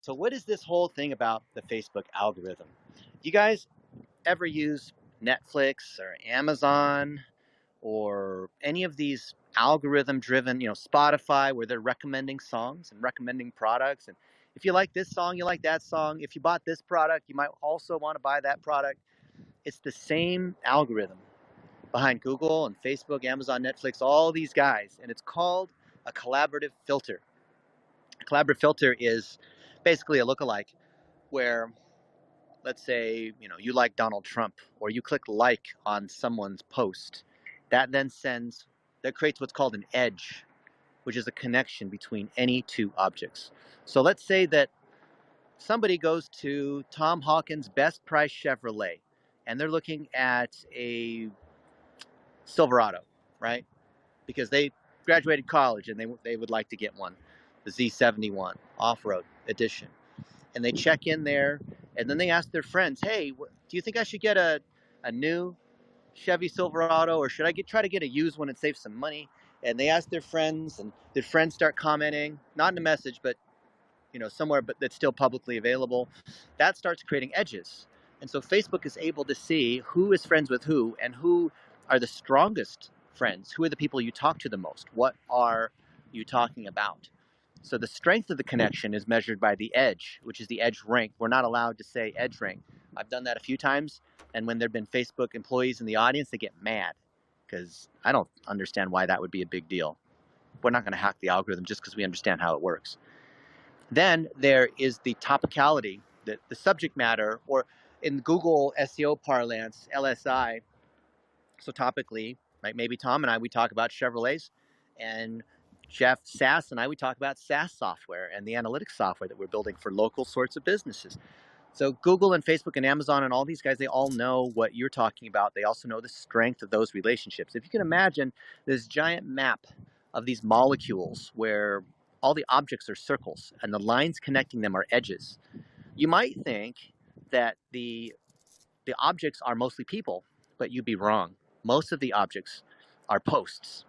So, what is this whole thing about the Facebook algorithm? You guys ever use Netflix or Amazon or any of these algorithm driven, Spotify, where they're recommending songs and recommending products? And if you like this song, you like that song. If you bought this product, you might also want to buy that product. It's the same algorithm behind Google and Facebook, Amazon, Netflix, all these guys. And it's called a collaborative filter. A collaborative filter is basically a lookalike where, let's say, you like Donald Trump, or you click like on someone's post. That then that creates what's called an edge, which is a connection between any two objects. So let's say that somebody goes to Tom Hawkins' Best Price Chevrolet, and they're looking at a Silverado, right? Because they graduated college and they would like to get one, the Z71 off-road edition. And they check in there, and then they ask their friends, "Hey, do you think I should get a new Chevy Silverado, or should I try to get a used one and save some money?" And they ask their friends, and their friends start commenting, not in a message, but somewhere, but that's still publicly available. That starts creating edges. And so Facebook is able to see who is friends with who and who are the strongest friends. Who are the people you talk to the most? What are you talking about? So the strength of the connection is measured by the edge, which is the edge rank. We're not allowed to say edge rank. I've done that a few times, and when there have been Facebook employees in the audience, they get mad because I don't understand why that would be a big deal. We're not going to hack the algorithm just because we understand how it works. Then there is the topicality, the subject matter, or in Google SEO parlance, LSI. So topically, right? Maybe Tom and I, we talk about Chevrolets, and Jeff Sass and I, we talk about SaaS software and the analytics software that we're building for local sorts of businesses. So Google and Facebook and Amazon and all these guys, they all know what you're talking about. They also know the strength of those relationships. If you can imagine this giant map of these molecules where all the objects are circles and the lines connecting them are edges, you might think that the objects are mostly people, but you'd be wrong. Most of the objects are posts.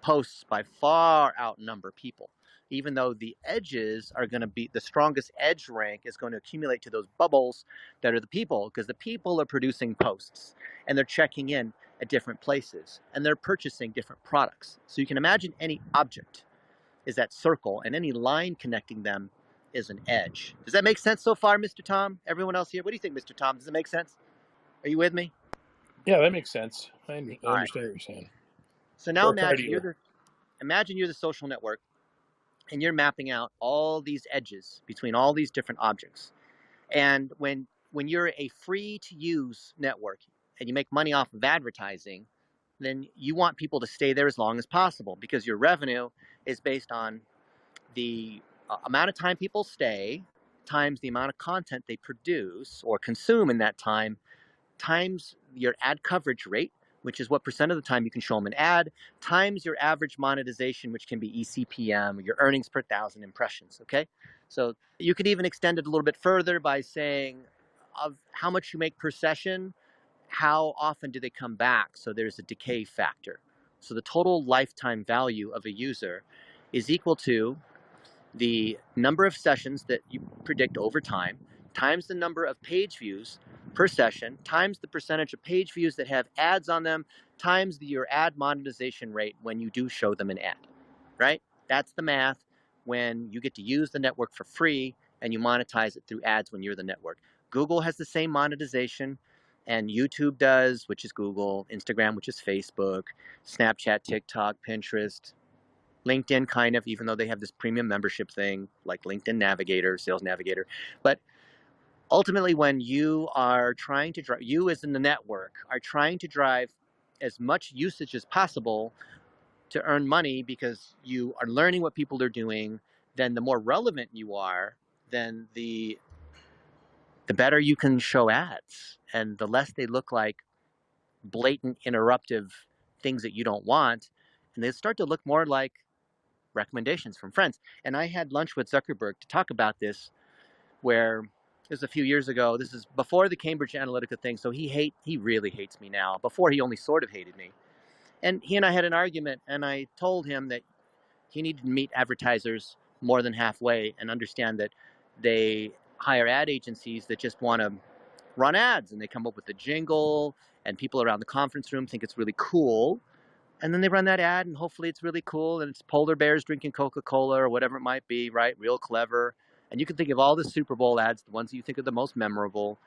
Posts by far outnumber people, even though the edges are going to be the strongest edge rank is going to accumulate to those bubbles that are the people, because the people are producing posts and they're checking in at different places and they're purchasing different products. So you can imagine any object is that circle, and any line connecting them is an edge. Does that make sense so far, Mr. Tom? Everyone else here, what do you think, Mr. Tom? Does it make sense? Are you with me? Yeah, that makes sense. I All right. understand what you're saying. So now Work hard here. imagine you're the social network, and you're mapping out all these edges between all these different objects. And when you're a free to use network and you make money off of advertising, then you want people to stay there as long as possible, because your revenue is based on the amount of time people stay times the amount of content they produce or consume in that time, times your ad coverage rate, which is what percent of the time you can show them an ad, times your average monetization, which can be eCPM, your earnings per thousand impressions. Okay, so you could even extend it a little bit further by saying of how much you make per session, how often do they come back? So there's a decay factor. So the total lifetime value of a user is equal to the number of sessions that you predict over time times the number of page views per session times the percentage of page views that have ads on them times your ad monetization rate when you do show them an ad, right? That's the math when you get to use the network for free and you monetize it through ads when you're the network. Google has the same monetization, and YouTube does, which is Google, Instagram, which is Facebook, Snapchat, TikTok, Pinterest, LinkedIn, kind of, even though they have this premium membership thing like LinkedIn Navigator, Sales Navigator. But ultimately, when you are trying to drive, you as in the network are trying to drive as much usage as possible to earn money, because you are learning what people are doing, then the more relevant you are, then the better you can show ads, and the less they look like blatant interruptive things that you don't want, and they start to look more like recommendations from friends. And I had lunch with Zuckerberg to talk about this, where it was a few years ago. This is before the Cambridge Analytica thing, so he really hates me now. Before, he only sort of hated me. And he and I had an argument, and I told him that he needed to meet advertisers more than halfway and understand that they hire ad agencies that just want to run ads, and they come up with a jingle, and people around the conference room think it's really cool. And then they run that ad, and hopefully it's really cool, and it's polar bears drinking Coca-Cola or whatever it might be, right? Real clever. And you can think of all the Super Bowl ads, the ones that you think are the most memorable.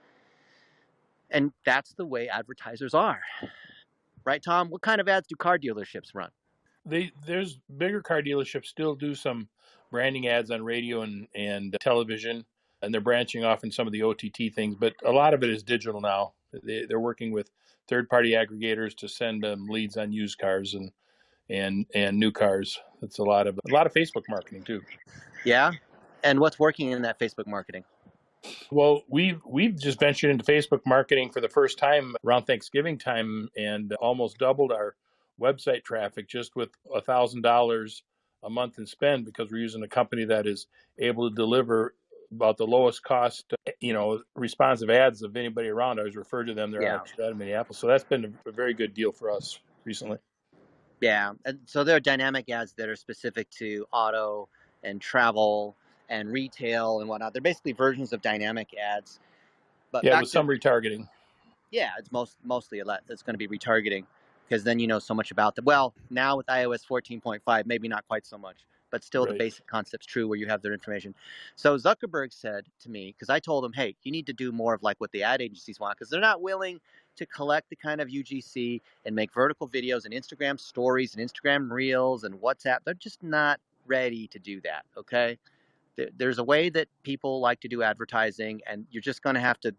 And that's the way advertisers are. Right, Tom? What kind of ads do car dealerships run? There's bigger car dealerships still do some branding ads on radio and television, and they're branching off in some of the OTT things. But a lot of it is digital now. They're working with third-party aggregators to send them leads on used cars and new cars. It's a lot of Facebook marketing too. Yeah? And what's working in that Facebook marketing? Well, we've just ventured into Facebook marketing for the first time around Thanksgiving time, and almost doubled our website traffic just with $1,000 a month in spend, because we're using a company that is able to deliver about the lowest cost, responsive ads of anybody around. I was referred to them. They're out of Minneapolis, so that's been a very good deal for us recently. Yeah, and so there are dynamic ads that are specific to auto and travel and retail and whatnot. They're basically versions of dynamic ads. But Yeah, back with to, some retargeting. yeah, it's mostly it's going to be retargeting, because then you know so much about them. Well, now with iOS 14.5, maybe not quite so much, but still the Right. basic concept's true where you have their information. So Zuckerberg said to me, because I told him, hey, you need to do more of like what the ad agencies want, because they're not willing to collect the kind of UGC and make vertical videos and Instagram stories and Instagram reels and WhatsApp. They're just not ready to do that, okay? There's a way that people like to do advertising, and you're just going to have to.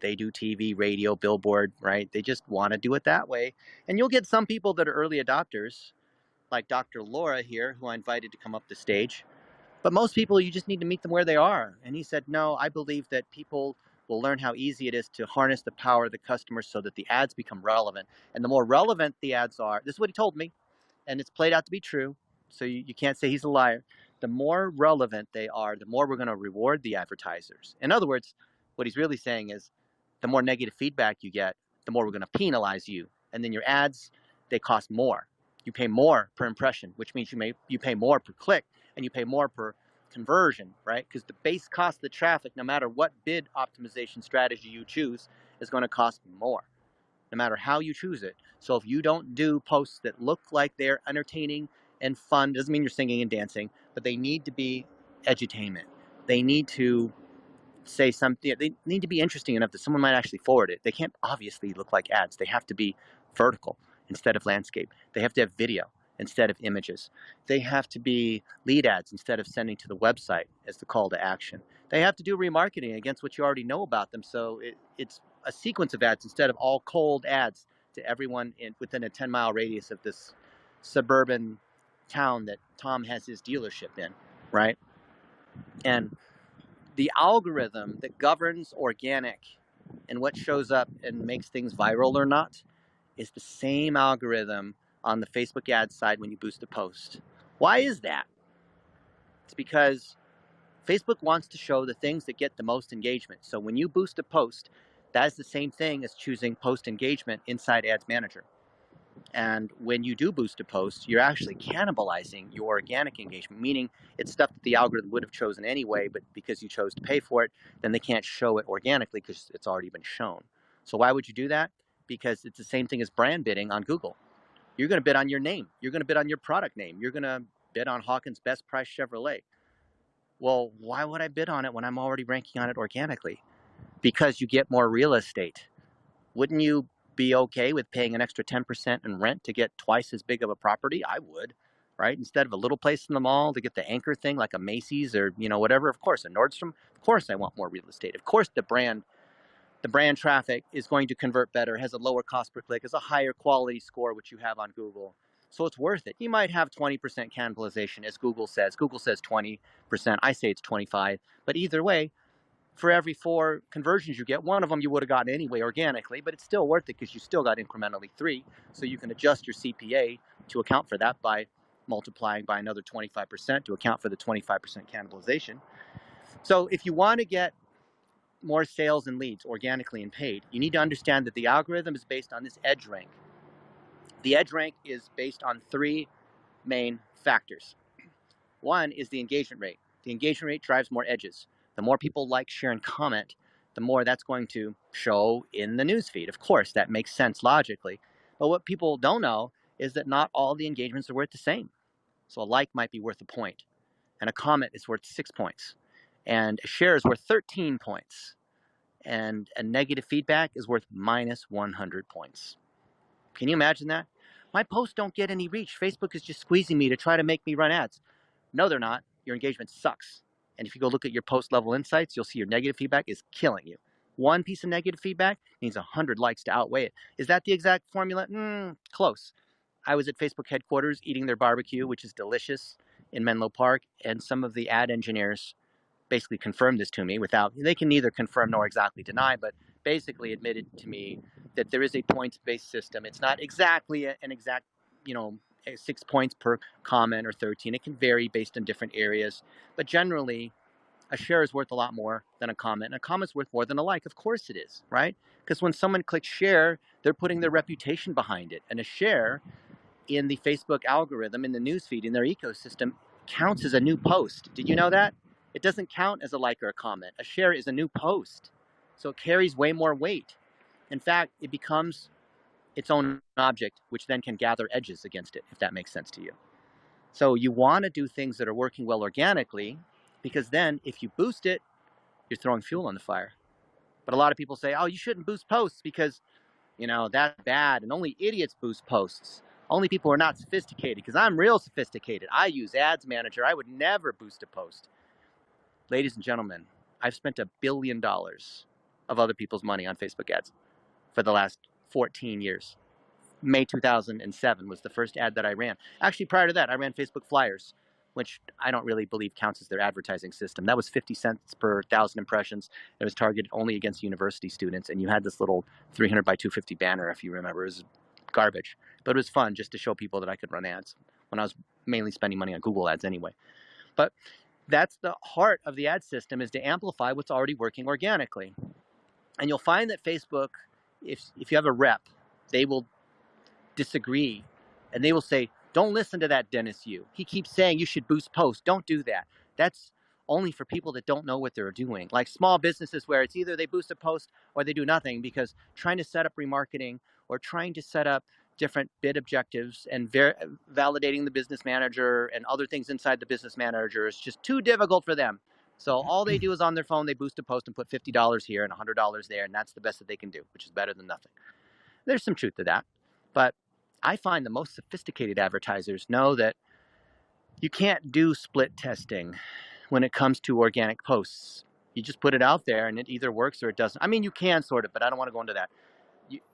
They do TV, radio, billboard, right? They just want to do it that way. And you'll get some people that are early adopters, like Dr. Laura here, who I invited to come up the stage. But most people, you just need to meet them where they are. And he said, no, I believe that people will learn how easy it is to harness the power of the customer so that the ads become relevant. And the more relevant the ads are, this is what he told me, and it's played out to be true, so you can't say he's a liar. The more relevant they are, the more we're going to reward the advertisers. In other words, what he's really saying is the more negative feedback you get, the more we're going to penalize you. And then your ads, they cost more. You pay more per impression, which means you pay more per click, and you pay more per conversion, right? Because the base cost of the traffic, no matter what bid optimization strategy you choose, is going to cost more, no matter how you choose it. So if you don't do posts that look like they're entertaining and fun, doesn't mean you're singing and dancing, but they need to be edutainment. They need to say something. They need to be interesting enough that someone might actually forward it. They can't obviously look like ads. They have to be vertical instead of landscape. They have to have video instead of images. They have to be lead ads instead of sending to the website as the call to action. They have to do remarketing against what you already know about them. So it's a sequence of ads instead of all cold ads to everyone within a 10-mile radius of this suburban town that Tom has his dealership in, right? And the algorithm that governs organic and what shows up and makes things viral or not is the same algorithm on the Facebook ad side when you boost a post. Why is that? It's because Facebook wants to show the things that get the most engagement. So when you boost a post, that is the same thing as choosing post engagement inside Ads Manager. And when you do boost a post, you're actually cannibalizing your organic engagement, meaning it's stuff that the algorithm would have chosen anyway, but because you chose to pay for it, then they can't show it organically because it's already been shown. So why would you do that? Because it's the same thing as brand bidding on Google. You're going to bid on your name. You're going to bid on your product name. You're going to bid on Hawkins Best Price Chevrolet. Well, why would I bid on it when I'm already ranking on it organically? Because you get more real estate. Wouldn't you be okay with paying an extra 10% in rent to get twice as big of a property? I would, right? Instead of a little place in the mall to get the anchor thing like a Macy's or, whatever. Of course, a Nordstrom. Of course, I want more real estate. Of course, the brand traffic is going to convert better, has a lower cost per click, has a higher quality score, which you have on Google. So it's worth it. You might have 20% cannibalization, as Google says. Google says 20%. I say it's 25. But either way, for every 4 conversions you get, one of them you would have gotten anyway organically, but it's still worth it because you still got incrementally 3. So you can adjust your CPA to account for that by multiplying by another 25% to account for the 25% cannibalization. So if you want to get more sales and leads organically and paid, you need to understand that the algorithm is based on this edge rank. The edge rank is based on 3 main factors. One is the engagement rate. The engagement rate drives more edges. The more people like, share, and comment, the more that's going to show in the newsfeed. Of course, that makes sense logically. But what people don't know is that not all the engagements are worth the same. So a like might be worth a point, and a comment is worth 6 points, and a share is worth 13 points, and a negative feedback is worth minus 100 points. Can you imagine that? My posts don't get any reach. Facebook is just squeezing me to try to make me run ads. No, they're not. Your engagement sucks. And if you go look at your post level insights, you'll see your negative feedback is killing you. One piece of negative feedback needs 100 likes to outweigh it. Is that the exact formula? Close. I was at Facebook headquarters eating their barbecue, which is delicious, in Menlo Park, and some of the ad engineers basically confirmed this to me they can neither confirm nor exactly deny, but basically admitted to me that there is a points-based system. It's not exactly an exact, 6 points per comment or 13. It can vary based on different areas, but generally a share is worth a lot more than a comment, and a comment's worth more than a like. Of course it is, right? Because when someone clicks share, they're putting their reputation behind it, and a share in the Facebook algorithm, in the newsfeed, in their ecosystem, counts as a new post. Did you know that? It doesn't count as a like or a comment. A share is a new post, so it carries way more weight. In fact, it becomes its own object, which then can gather edges against it, if that makes sense to you. So you want to do things that are working well organically, because then if you boost it, you're throwing fuel on the fire. But a lot of people say, oh, you shouldn't boost posts because, that's bad, and only idiots boost posts. Only people who are not sophisticated, because I'm real sophisticated. I use Ads Manager. I would never boost a post. Ladies and gentlemen, I've spent $1 billion of other people's money on Facebook ads for the last 14 years. May 2007 was the first ad that I ran. Actually, prior to that, I ran Facebook Flyers, which I don't really believe counts as their advertising system. That was 50 cents per 1,000 impressions. It was targeted only against university students, and you had this little 300 by 250 banner, if you remember. It was garbage, but it was fun just to show people that I could run ads when I was mainly spending money on Google ads anyway. But that's the heart of the ad system, is to amplify what's already working organically. And you'll find that Facebook, if you have a rep, they will disagree, and they will say, don't listen to that Dennis Yu. He keeps saying you should boost posts. Don't do that. That's only for people that don't know what they're doing. Like small businesses where it's either they boost a post or they do nothing, because trying to set up remarketing or trying to set up different bid objectives and validating the business manager and other things inside the business manager is just too difficult for them. So all they do is on their phone, they boost a post and put $50 here and $100 there, and that's the best that they can do, which is better than nothing. There's some truth to that. But I find the most sophisticated advertisers know that you can't do split testing when it comes to organic posts. You just put it out there and it either works or it doesn't. I mean, you can sort of, but I don't want to go into that.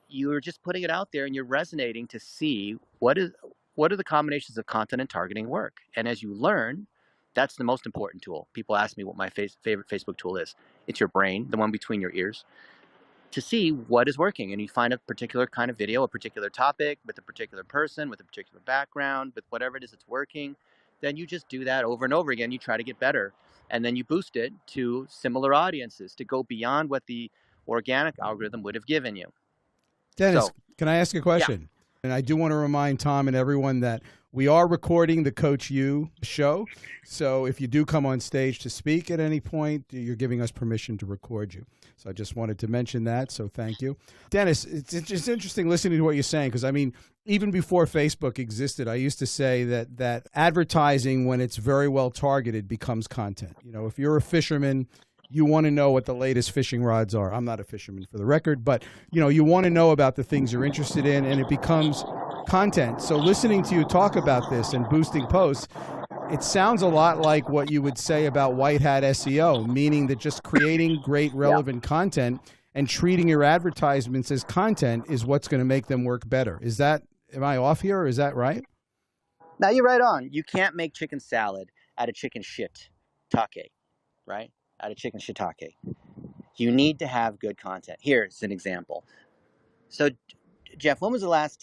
You're just putting it out there and you're resonating to see what are the combinations of content and targeting work. And as you learn, that's the most important tool. People ask me what my favorite Facebook tool is. It's your brain, the one between your ears, to see what is working. And you find a particular kind of video, a particular topic, with a particular person, with a particular background, with whatever it is that's working. Then you just do that over and over again. You try to get better. And then you boost it to similar audiences to go beyond what the organic algorithm would have given you. Dennis, can I ask a question? Yeah. And I do want to remind Tom and everyone that we are recording the Coach U show. So if you do come on stage to speak at any point, you're giving us permission to record you. So I just wanted to mention that. So thank you. Dennis, it's just interesting listening to what you're saying, because I mean, even before Facebook existed, I used to say that advertising, when it's very well targeted, becomes content. If you're a fisherman, you want to know what the latest fishing rods are. I'm not a fisherman, for the record, but you want to know about the things you're interested in, and it becomes content. So listening to you talk about this and boosting posts, it sounds a lot like what you would say about white hat SEO, meaning that just creating great relevant content and treating your advertisements as content is what's going to make them work better. Am I off here, or is that right? No, you're right on. You can't make chicken salad out of chicken shiitake, right? Out of chicken shiitake. You need to have good content. Here's an example. So, Jeff, what was the last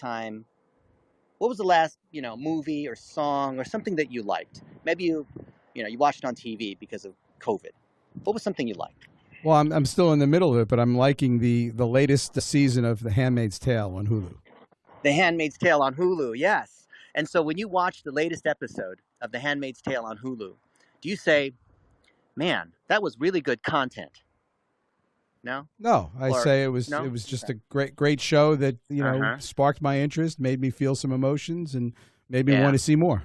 movie or song or something that you liked? Maybe you watched it on TV because of COVID. What was something you liked? Well, I'm still in the middle of it, but I'm liking the latest season of The Handmaid's Tale on Hulu. The Handmaid's Tale on Hulu, yes. And so when you watch the latest episode of The Handmaid's Tale on Hulu, do you say, man, that was really good content. No? No, I Or say it was no? just Okay. a great show that, Uh-huh. sparked my interest, made me feel some emotions, and made me want Yeah. to see more.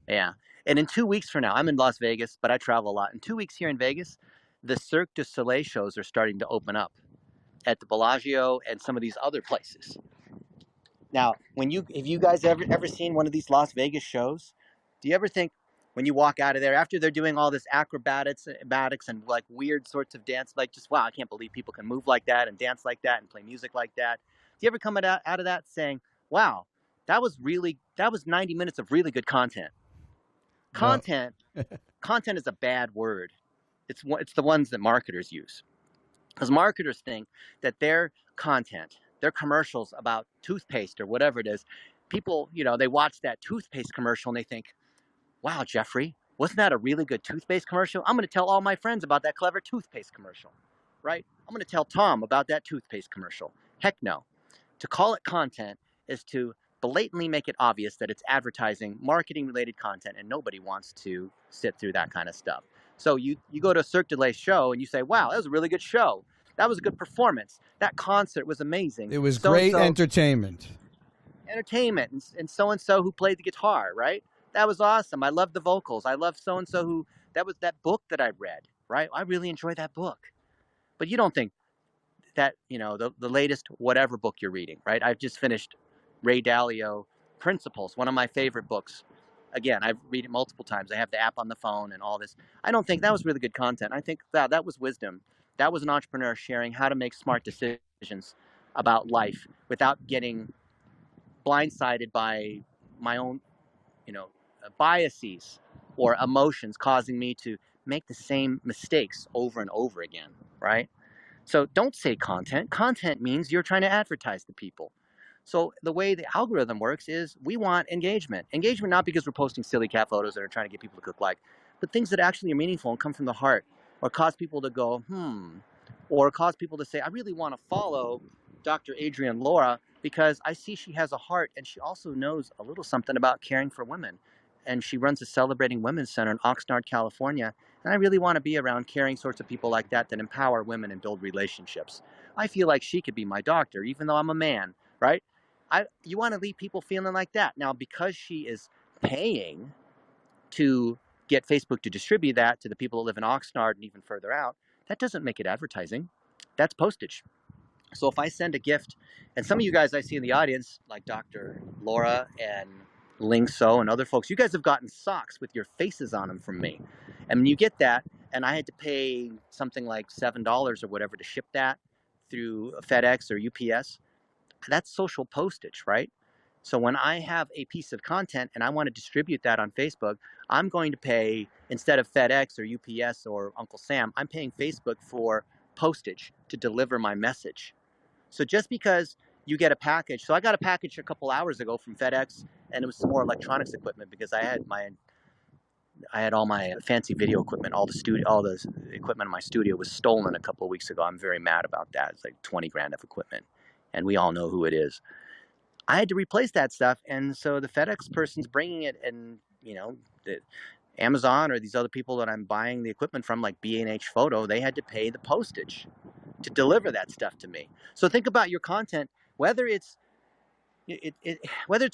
Yeah. And in 2 weeks from now, I'm in Las Vegas, but I travel a lot. In 2 weeks here in Vegas, the Cirque du Soleil shows are starting to open up at the Bellagio and some of these other places. Now, have you guys ever seen one of these Las Vegas shows? Do you ever think when you walk out of there after they're doing all this acrobatics and like weird sorts of dance, like just wow, I can't believe people can move like that and dance like that and play music like that. Do you ever come out of that saying, wow, that was 90 minutes of really good content? No. Content is a bad word. It's the ones that marketers use. Because marketers think that their content, their commercials about toothpaste or whatever it is, people, they watch that toothpaste commercial and they think, wow, Jeffrey, wasn't that a really good toothpaste commercial? I'm going to tell all my friends about that clever toothpaste commercial, right? I'm going to tell Tom about that toothpaste commercial. Heck no. To call it content is to blatantly make it obvious that it's advertising, marketing related content, and nobody wants to sit through that kind of stuff. So you go to a Cirque du Soleil show and you say, wow, that was a really good show. That was a good performance. That concert was amazing. It was great So-and-so entertainment. entertainment and so-and-so who played the guitar, right? That was awesome. I loved the vocals. I loved so-and-so that was that book that I read, right? I really enjoyed that book. But you don't think that, the latest whatever book you're reading, right? I've just finished Ray Dalio Principles, one of my favorite books. Again, I've read it multiple times. I have the app on the phone and all this. I don't think that was really good content. I think that was wisdom. That was an entrepreneur sharing how to make smart decisions about life without getting blindsided by my own, biases or emotions causing me to make the same mistakes over and over again, right? So don't say content. Content means you're trying to advertise to people. So the way the algorithm works is we want engagement. Engagement not because we're posting silly cat photos that are trying to get people to click like, but things that actually are meaningful and come from the heart or cause people to go, or cause people to say, I really want to follow Dr. Adrienne Laura because I see she has a heart and she also knows a little something about caring for women. And she runs a Celebrating Women's Center in Oxnard, California. And I really want to be around caring sorts of people like that empower women and build relationships. I feel like she could be my doctor, even though I'm a man, right? You want to leave people feeling like that. Now, because she is paying to get Facebook to distribute that to the people that live in Oxnard and even further out, that doesn't make it advertising. That's postage. So if I send a gift, and some of you guys I see in the audience, like Dr. Laura and Ling So and other folks, you guys have gotten socks with your faces on them from me. And when you get that, and I had to pay something like $7 or whatever to ship that through FedEx or UPS, that's social postage, right? So when I have a piece of content and I want to distribute that on Facebook, I'm going to pay, instead of FedEx or UPS or Uncle Sam, I'm paying Facebook for postage to deliver my message. So just because you get a package, so I got a package a couple hours ago from FedEx, and it was some more electronics equipment because I had all my fancy video equipment, all the equipment in my studio was stolen a couple of weeks ago. I'm very mad about that. It's like 20 grand of equipment, and we all know who it is. I had to replace that stuff, and so the FedEx person's bringing it, and the Amazon or these other people that I'm buying the equipment from, like B&H Photo, they had to pay the postage to deliver that stuff to me. So think about your content, whether it's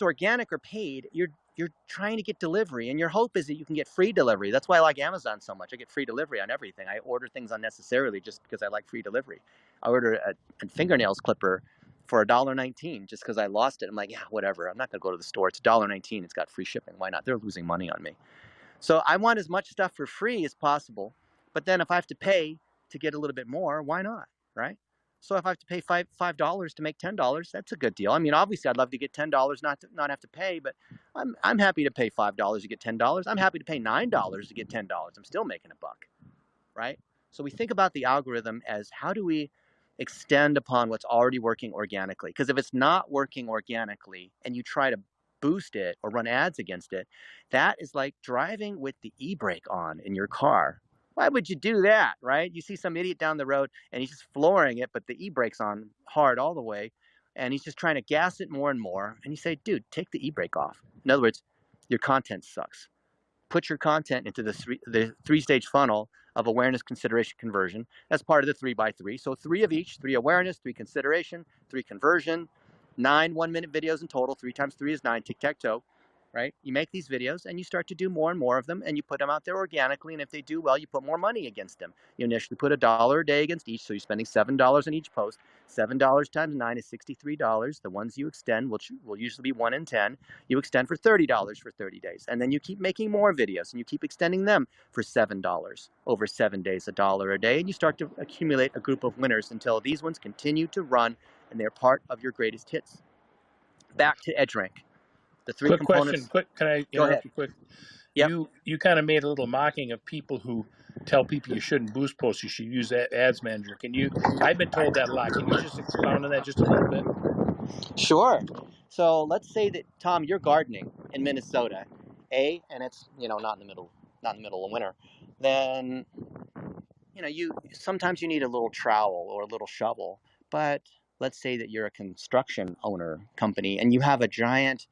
organic or paid, you're trying to get delivery, and your hope is that you can get free delivery. That's why I like Amazon so much. I get free delivery on everything. I order things unnecessarily just because I like free delivery. I ordered a fingernails clipper for $1.19 just because I lost it. I'm like, yeah, whatever. I'm not going to go to the store. It's $1.19. It's got free shipping. Why not? They're losing money on me. So I want as much stuff for free as possible. But then if I have to pay to get a little bit more, why not? Right? So if I have to pay $5 to make $10, that's a good deal. I mean, obviously, I'd love to get $10, not have to pay, but I'm happy to pay $5 to get $10. I'm happy to pay $9 to get $10. I'm still making a buck, right? So we think about the algorithm as how do we extend upon what's already working organically? Because if it's not working organically and you try to boost it or run ads against it, that is like driving with the e-brake on in your car. Why would you do that, right? You see some idiot down the road and he's just flooring it, but the e-brake's on hard all the way, and he's just trying to gas it more and more. And you say, dude, take the e-brake off. In other words, your content sucks. Put your content into the three-stage funnel of awareness, consideration, conversion as part of the 3x3. So 3 of each: 3 awareness, 3 consideration, 3 conversion, 9 1-minute videos in total. 3 times 3 is 9, tic-tac-toe. Right? You make these videos and you start to do more and more of them, and you put them out there organically. And if they do well, you put more money against them. You initially put $1 a day against each, so you're spending $7 on each post. $7 times 9 is $63. The ones you extend, which will usually be 1 in 10, you extend for $30 for 30 days. And then you keep making more videos and you keep extending them for $7 over 7 days, $1 a day. And you start to accumulate a group of winners until these ones continue to run and they're part of your greatest hits. Back to EdgeRank. The 3 quick components. Question. Can I interrupt you quick? Yep. You kind of made a little mocking of people who tell people you shouldn't boost posts, you should use Ads Manager. I've been told that a lot. Can you just expound on that just a little bit? Sure. So let's say that, Tom, you're gardening in Minnesota, and it's, not in the middle of winter. Then, sometimes you need a little trowel or a little shovel. But let's say that you're a construction company and you have a giant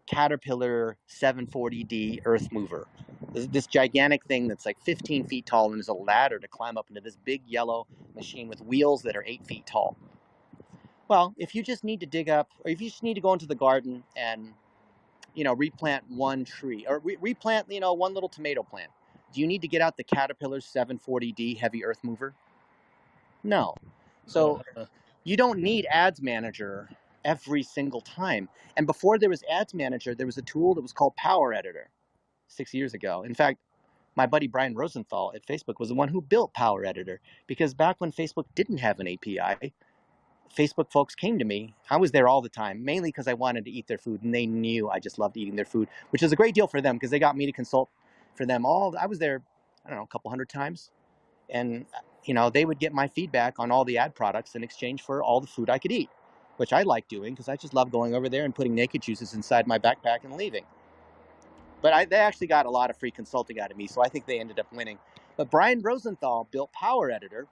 Caterpillar 740D earth mover. This gigantic thing that's like 15 feet tall, and there's a ladder to climb up into this big yellow machine with wheels that are 8 feet tall. Well, if you just need to dig up, or if you just need to go into the garden and, replant one tree, or replant, one little tomato plant, do you need to get out the Caterpillar 740D heavy earth mover? No. So you don't need Ads Manager every single time. And before there was Ads Manager, there was a tool that was called Power Editor 6 years ago. In fact, my buddy Brian Rosenthal at Facebook was the one who built Power Editor, because back when Facebook didn't have an API, Facebook folks came to me. I was there all the time, mainly because I wanted to eat their food, and they knew I just loved eating their food, which is a great deal for them because they got me to consult for them all. I was there, a couple hundred times. And, they would get my feedback on all the ad products in exchange for all the food I could eat, which I like doing because I just love going over there and putting naked juices inside my backpack and leaving. But they actually got a lot of free consulting out of me, so I think they ended up winning. But Brian Rosenthal built Power Editor,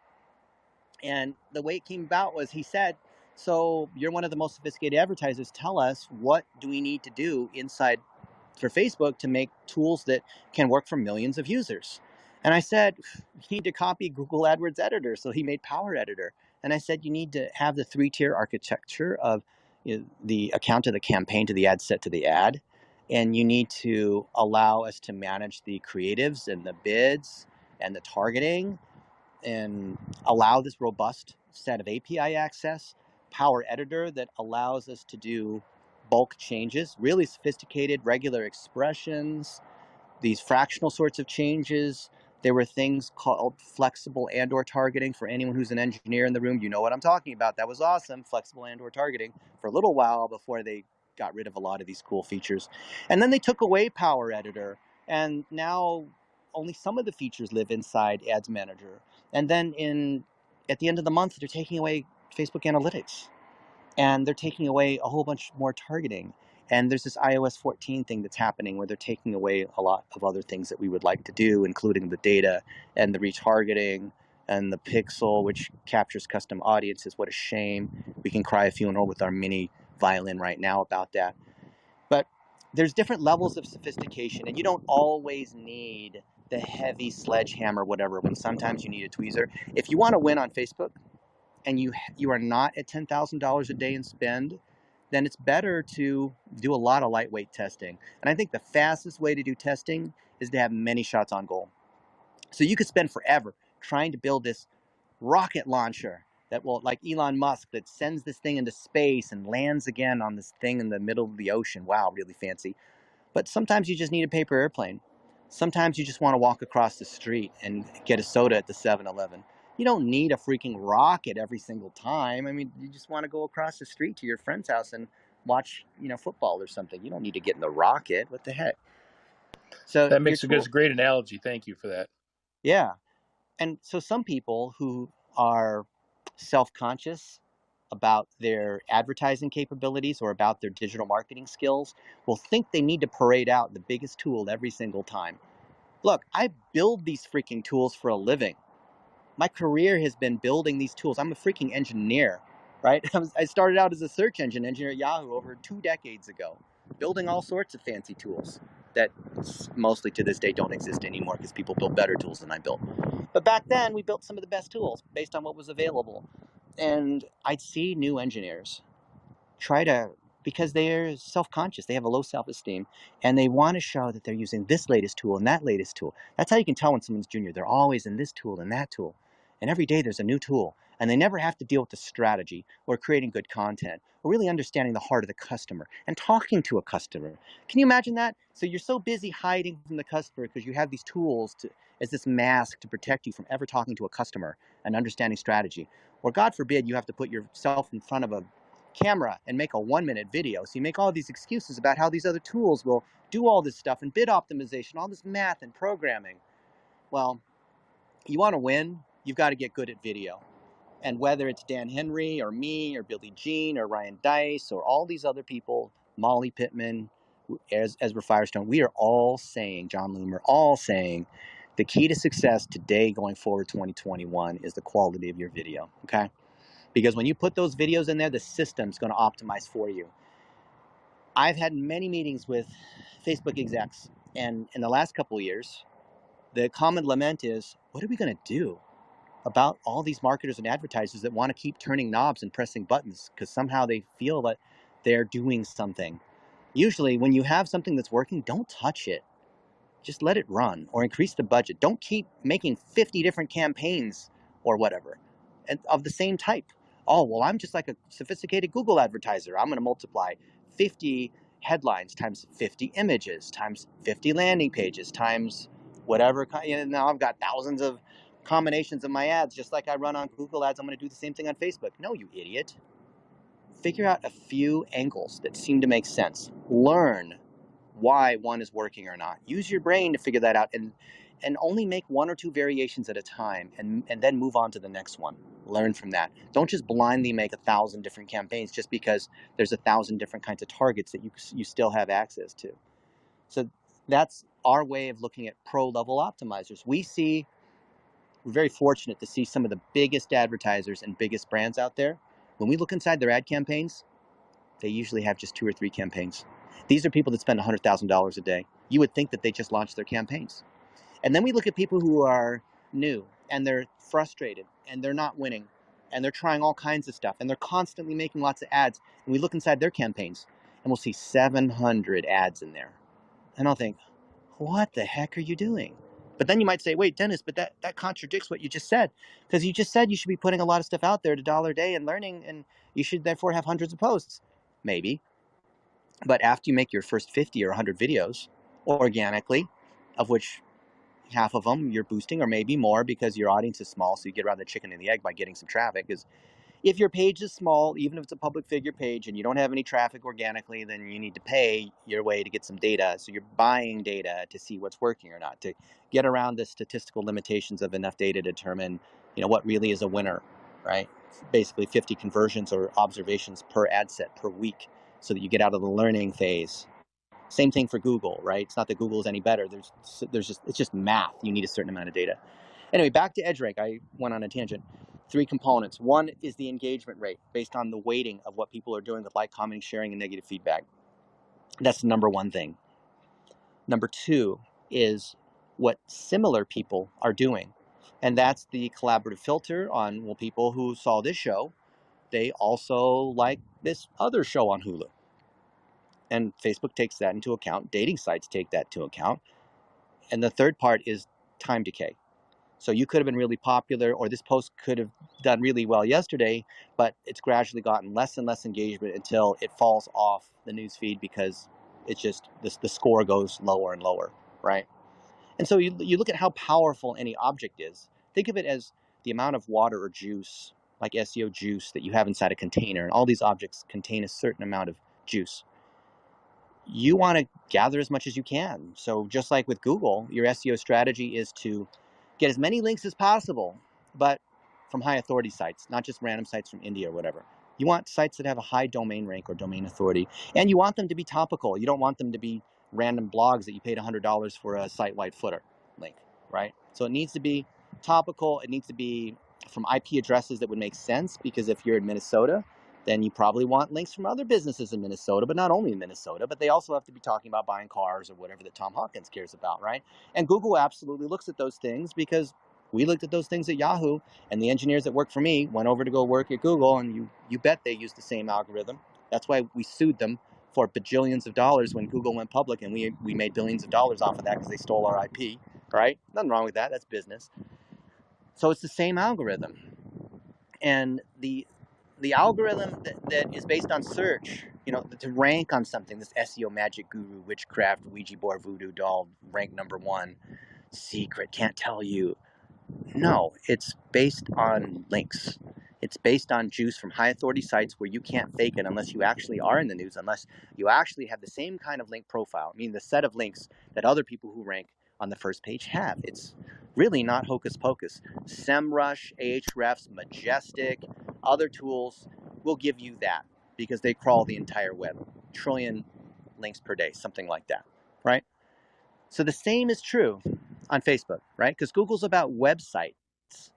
and the way it came about was he said, so you're one of the most sophisticated advertisers. Tell us, what do we need to do inside for Facebook to make tools that can work for millions of users? And I said, you need to copy Google AdWords Editor. So he made Power Editor. And I said, you need to have the 3-tier architecture of the account to the campaign to the ad set to the ad. And you need to allow us to manage the creatives and the bids and the targeting and allow this robust set of API access. Power Editor that allows us to do bulk changes, really sophisticated regular expressions, these fractional sorts of changes. There were things called flexible and/or targeting. For anyone who's an engineer in the room, you know what I'm talking about. That was awesome, flexible and/or targeting, for a little while before they got rid of a lot of these cool features. And then they took away Power Editor, and now only some of the features live inside Ads Manager. And then at the end of the month, they're taking away Facebook Analytics, and they're taking away a whole bunch more targeting. And there's this iOS 14 thing that's happening where they're taking away a lot of other things that we would like to do, including the data and the retargeting and the pixel, which captures custom audiences. What a shame. We can cry a funeral with our mini violin right now about that. But there's different levels of sophistication, and you don't always need the heavy sledgehammer, whatever, when sometimes you need a tweezer. If you want to win on Facebook and you are not at $10,000 a day in spend, then it's better to do a lot of lightweight testing. And I think the fastest way to do testing is to have many shots on goal. So you could spend forever trying to build this rocket launcher that will, like Elon Musk, that sends this thing into space and lands again on this thing in the middle of the ocean. Wow, really fancy. But sometimes you just need a paper airplane. Sometimes you just want to walk across the street and get a soda at the 7-Eleven. You don't need a freaking rocket every single time. I mean, you just want to go across the street to your friend's house and watch, football or something. You don't need to get in the rocket. What the heck? So that makes a great analogy. Thank you for that. Yeah. And so some people who are self-conscious about their advertising capabilities or about their digital marketing skills will think they need to parade out the biggest tool every single time. Look, I build these freaking tools for a living. My career has been building these tools. I'm a freaking engineer, right? I started out as a search engine engineer at Yahoo over 2 decades ago, building all sorts of fancy tools that mostly to this day don't exist anymore because people build better tools than I built. But back then, we built some of the best tools based on what was available. And I'd see new engineers try to, because they're self-conscious, they have a low self-esteem, and they want to show that they're using this latest tool and that latest tool. That's how you can tell when someone's junior. They're always in this tool and that tool. And every day there's a new tool. And they never have to deal with the strategy or creating good content or really understanding the heart of the customer and talking to a customer. Can you imagine that? So you're so busy hiding from the customer because you have these tools as this mask to protect you from ever talking to a customer and understanding strategy. Or God forbid you have to put yourself in front of a camera and make a 1-minute video. So you make all these excuses about how these other tools will do all this stuff and bid optimization, all this math and programming. Well, you want to win, you've got to get good at video. And whether it's Dan Henry or me or Billy Jean or Ryan Dice or all these other people, Molly Pittman, Ezra Firestone, we are all saying, John Loomer, all saying, the key to success today going forward 2021 is the quality of your video, okay? Because when you put those videos in there, the system's going to optimize for you. I've had many meetings with Facebook execs, and in the last couple of years, the common lament is, what are we going to do about all these marketers and advertisers that want to keep turning knobs and pressing buttons because somehow they feel that they're doing something? Usually, when you have something that's working, don't touch it. Just let it run or increase the budget. Don't keep making 50 different campaigns or whatever and of the same type. Oh, well, I'm just like a sophisticated Google advertiser. I'm going to multiply 50 headlines times 50 images times 50 landing pages times whatever. Now I've got thousands of combinations of my ads, just like I run on Google ads. I'm going to do the same thing on Facebook. No, you idiot. Figure out a few angles that seem to make sense. Learn why one is working or not. Use your brain to figure that out and only make 1 or 2 variations at a time and then move on to the next one. Learn from that. Don't just blindly make 1,000 different campaigns just because there's 1,000 different kinds of targets that you still have access to. So that's our way of looking at pro-level optimizers. We're very fortunate to see some of the biggest advertisers and biggest brands out there. When we look inside their ad campaigns, they usually have just 2 or 3 campaigns. These are people that spend $100,000 a day. You would think that they just launched their campaigns. And then we look at people who are new and they're frustrated and they're not winning and they're trying all kinds of stuff and they're constantly making lots of ads. And we look inside their campaigns and we'll see 700 ads in there. And I'll think, what the heck are you doing? But then you might say, wait, Dennis, but that contradicts what you just said. Because you just said you should be putting a lot of stuff out there at $1 a day and learning, and you should therefore have hundreds of posts. Maybe. But after you make your first 50 or 100 videos organically, of which half of them you're boosting or maybe more because your audience is small, so you get around the chicken and the egg by getting some traffic. Because if your page is small, even if it's a public figure page and you don't have any traffic organically, then you need to pay your way to get some data. So you're buying data to see what's working or not, to get around the statistical limitations of enough data to determine, what really is a winner, right? Basically 50 conversions or observations per ad set per week so that you get out of the learning phase. Same thing for Google, right? It's not that Google is any better. It's just math. You need a certain amount of data. Anyway, back to EdgeRank. I went on a tangent. 3 components. One is the engagement rate based on the weighting of what people are doing with like, commenting, sharing, and negative feedback. That's the number one thing. Number 2 is what similar people are doing. And that's the collaborative filter on, well, people who saw this show, they also like this other show on Hulu. And Facebook takes that into account. Dating sites take that into account. And the third part is time decay. So you could have been really popular, or this post could have done really well yesterday, but it's gradually gotten less and less engagement until it falls off the newsfeed because it's just the score goes lower and lower, right? And so you look at how powerful any object is. Think of it as the amount of water or juice, like SEO juice, that you have inside a container, and all these objects contain a certain amount of juice. You want to gather as much as you can. So just like with Google, your SEO strategy is to get as many links as possible, but from high authority sites, not just random sites from India or whatever. You want sites that have a high domain rank or domain authority, and you want them to be topical. You don't want them to be random blogs that you paid $100 for a site-wide footer link, right? So it needs to be topical. It needs to be from IP addresses that would make sense, because if you're in Minnesota, then you probably want links from other businesses in Minnesota, but not only in Minnesota, but they also have to be talking about buying cars or whatever that Tom Hawkins cares about, right? And Google absolutely looks at those things because We looked at those things at Yahoo, and the engineers that work for me went over to go work at Google, and you bet they used the same algorithm. That's why we sued them for bajillions of dollars when Google went public, and we made billions of dollars off of that because they stole our IP, right? Nothing wrong with that. That's business. So it's the same algorithm. And the algorithm that is based on search, to rank on something, this SEO magic guru, witchcraft, Ouija board, voodoo doll, rank number one, secret, can't tell you. No, it's based on links. It's based on juice from high authority sites where you can't fake it unless you actually are in the news, unless you actually have the same kind of link profile, meaning the set of links that other people who rank on the first page have. It's really not hocus pocus. SEMrush, Ahrefs, Majestic, other tools will give you that because they crawl the entire web. Trillion links per day, something like that, right? So the same is true on Facebook, right? Because Google's about websites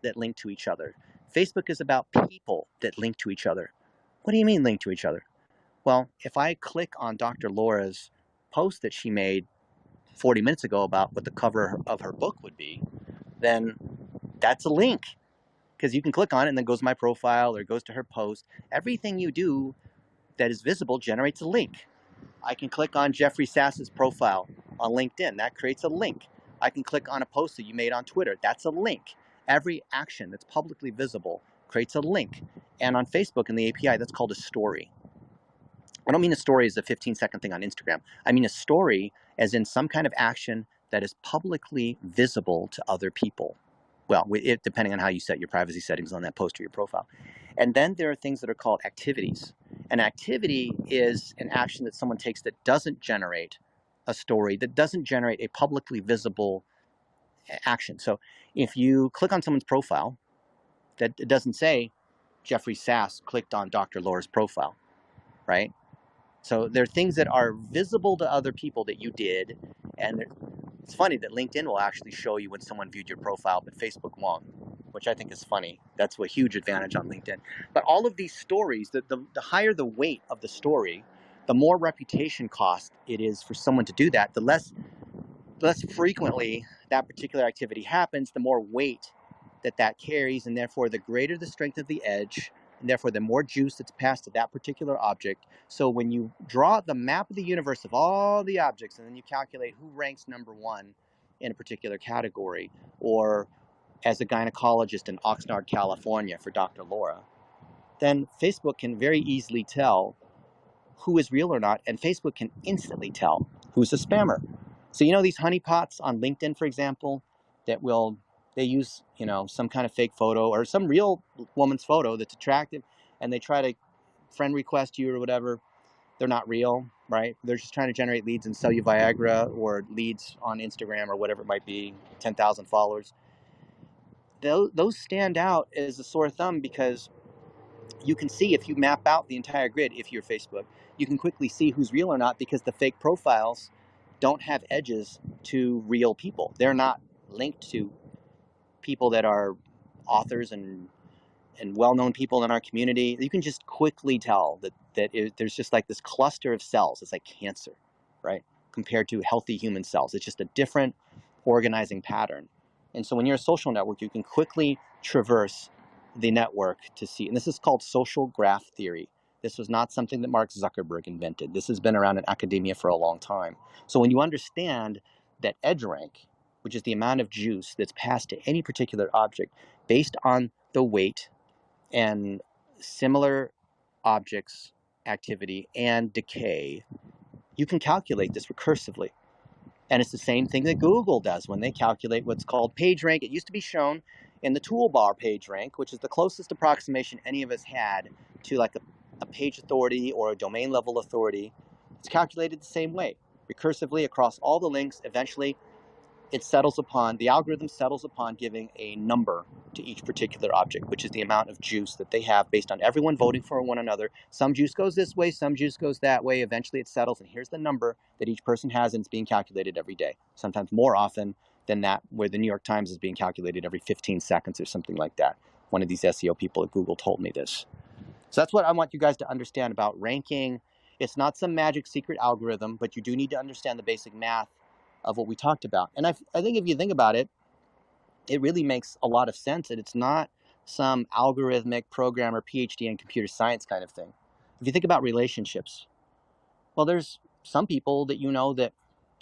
that link to each other. Facebook is about people that link to each other. What do you mean link to each other? Well, if I click on Dr. Laura's post that she made 40 minutes ago about what the cover of her book would be, then that's a link. Because you can click on it and then it goes to my profile or it goes to her post. Everything you do that is visible generates a link. I can click on Jeffrey Sass's profile on LinkedIn. That creates a link. I can click on a post that you made on Twitter. That's a link. Every action that's publicly visible creates a link. And on Facebook in the API, that's called a story. I don't mean a story as a 15-second thing on Instagram. I mean a story as in some kind of action that is publicly visible to other people. Well, depending on how you set your privacy settings on that post or your profile. And then there are things that are called activities. An activity is an action that someone takes that doesn't generate a story, that doesn't generate a publicly visible action. So if you click on someone's profile, that it doesn't say Jeffrey Sass clicked on Dr. Laura's profile, right? So there are things that are visible to other people that you did, and it's funny that LinkedIn will actually show you when someone viewed your profile, but Facebook won't, which I think is funny. That's a huge advantage on LinkedIn. But all of these stories, the higher the weight of the story, the more reputation cost it is for someone to do that, the less frequently that particular activity happens, the more weight that carries, and therefore the greater the strength of the edge, and therefore the more juice that's passed to that particular object. So when you draw the map of the universe of all the objects, and then you calculate who ranks number one in a particular category, or as a gynecologist in Oxnard, California for Dr. Laura, then Facebook can very easily tell who is real or not, and Facebook can instantly tell who's a spammer. So these honeypots on LinkedIn, for example, they use some kind of fake photo or some real woman's photo that's attractive, and they try to friend request you or whatever. They're not real, right? They're just trying to generate leads and sell you Viagra or leads on Instagram or whatever it might be, 10,000 followers. Those stand out as a sore thumb because you can see, if you map out the entire grid, if you're Facebook, you can quickly see who's real or not because the fake profiles don't have edges to real people. They're not linked to people that are authors and well-known people in our community. You can just quickly tell that there's just like this cluster of cells. It's like cancer, right? Compared to healthy human cells. It's just a different organizing pattern. And so when you're a social network, you can quickly traverse the network to see. And this is called social graph theory. This was not something that Mark Zuckerberg invented. This has been around in academia for a long time. So when you understand that EdgeRank, which is the amount of juice that's passed to any particular object based on the weight and similar objects, activity, and decay, you can calculate this recursively. And it's the same thing that Google does when they calculate what's called PageRank. It used to be shown in the toolbar PageRank, which is the closest approximation any of us had to like a page authority or a domain level authority. It's calculated the same way, recursively across all the links. Eventually, the algorithm settles upon giving a number to each particular object, which is the amount of juice that they have based on everyone voting for one another. Some juice goes this way, some juice goes that way. Eventually it settles, and here's the number that each person has, and it's being calculated every day, sometimes more often than that, where the New York Times is being calculated every 15 seconds or something like that. One of these SEO people at Google told me this. So that's what I want you guys to understand about ranking. It's not some magic secret algorithm, but you do need to understand the basic math of what we talked about. And I think if you think about it, it really makes a lot of sense, and it's not some algorithmic programmer PhD in computer science kind of thing. If you think about relationships, well, there's some people that you know that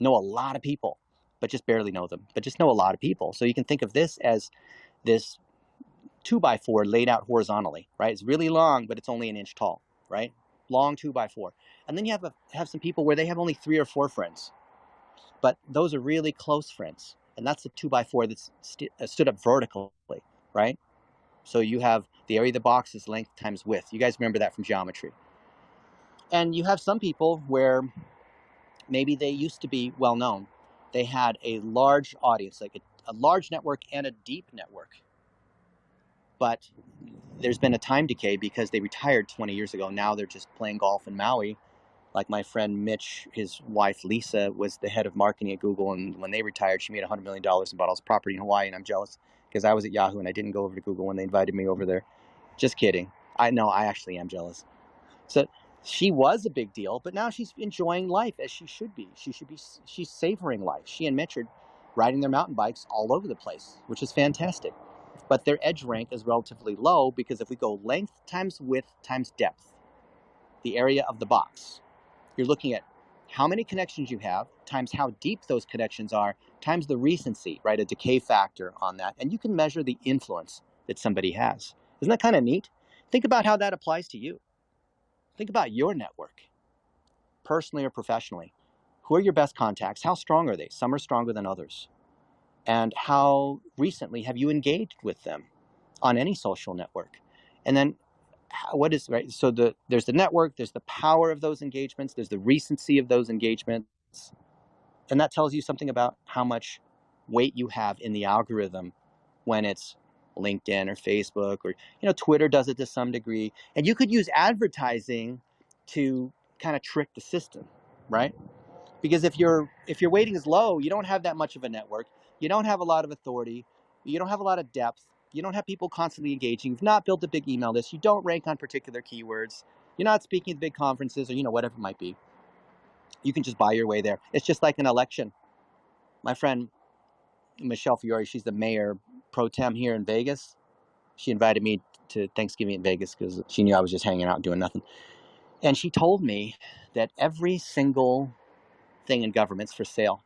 know a lot of people, but just barely know them, but just know a lot of people. So you can think of this as this 2x4 laid out horizontally, right? It's really long, but it's only an inch tall, right? Long 2x4. And then you have some people where they have only 3 or 4 friends, but those are really close friends. And that's the 2x4 that's stood up vertically, right? So you have the area of the box is length times width. You guys remember that from geometry. And you have some people where maybe they used to be well known. They had a large audience, like a large network and a deep network. But there's been a time decay because they retired 20 years ago. Now they're just playing golf in Maui. Like my friend Mitch, his wife Lisa was the head of marketing at Google, and when they retired, she made $100 million and bought all this property in Hawaii, and I'm jealous because I was at Yahoo and I didn't go over to Google when they invited me over there. Just kidding. I know, I actually am jealous. So she was a big deal, but now she's enjoying life as she should be. She's savoring life. She and Mitch are riding their mountain bikes all over the place, which is fantastic. But their edge rank is relatively low because if we go length times width times depth, the area of the box, you're looking at how many connections you have times how deep those connections are times the recency, right? A decay factor on that. And you can measure the influence that somebody has. Isn't that kind of neat? Think about how that applies to you. Think about your network, personally or professionally. Who are your best contacts? How strong are they? Some are stronger than others. And how recently have you engaged with them on any social network? And then what is, right? So there's the network, there's the power of those engagements, there's the recency of those engagements. And that tells you something about how much weight you have in the algorithm when it's LinkedIn or Facebook or, Twitter does it to some degree. And you could use advertising to kind of trick the system, right? Because if your weighting is low, you don't have that much of a network. You don't have a lot of authority. You don't have a lot of depth. You don't have people constantly engaging. You've not built a big email list. You don't rank on particular keywords. You're not speaking at big conferences or, whatever it might be. You can just buy your way there. It's just like an election. My friend, Michelle Fiore, she's the mayor pro tem here in Vegas. She invited me to Thanksgiving in Vegas because she knew I was just hanging out doing nothing. And she told me that every single thing in government's for sale.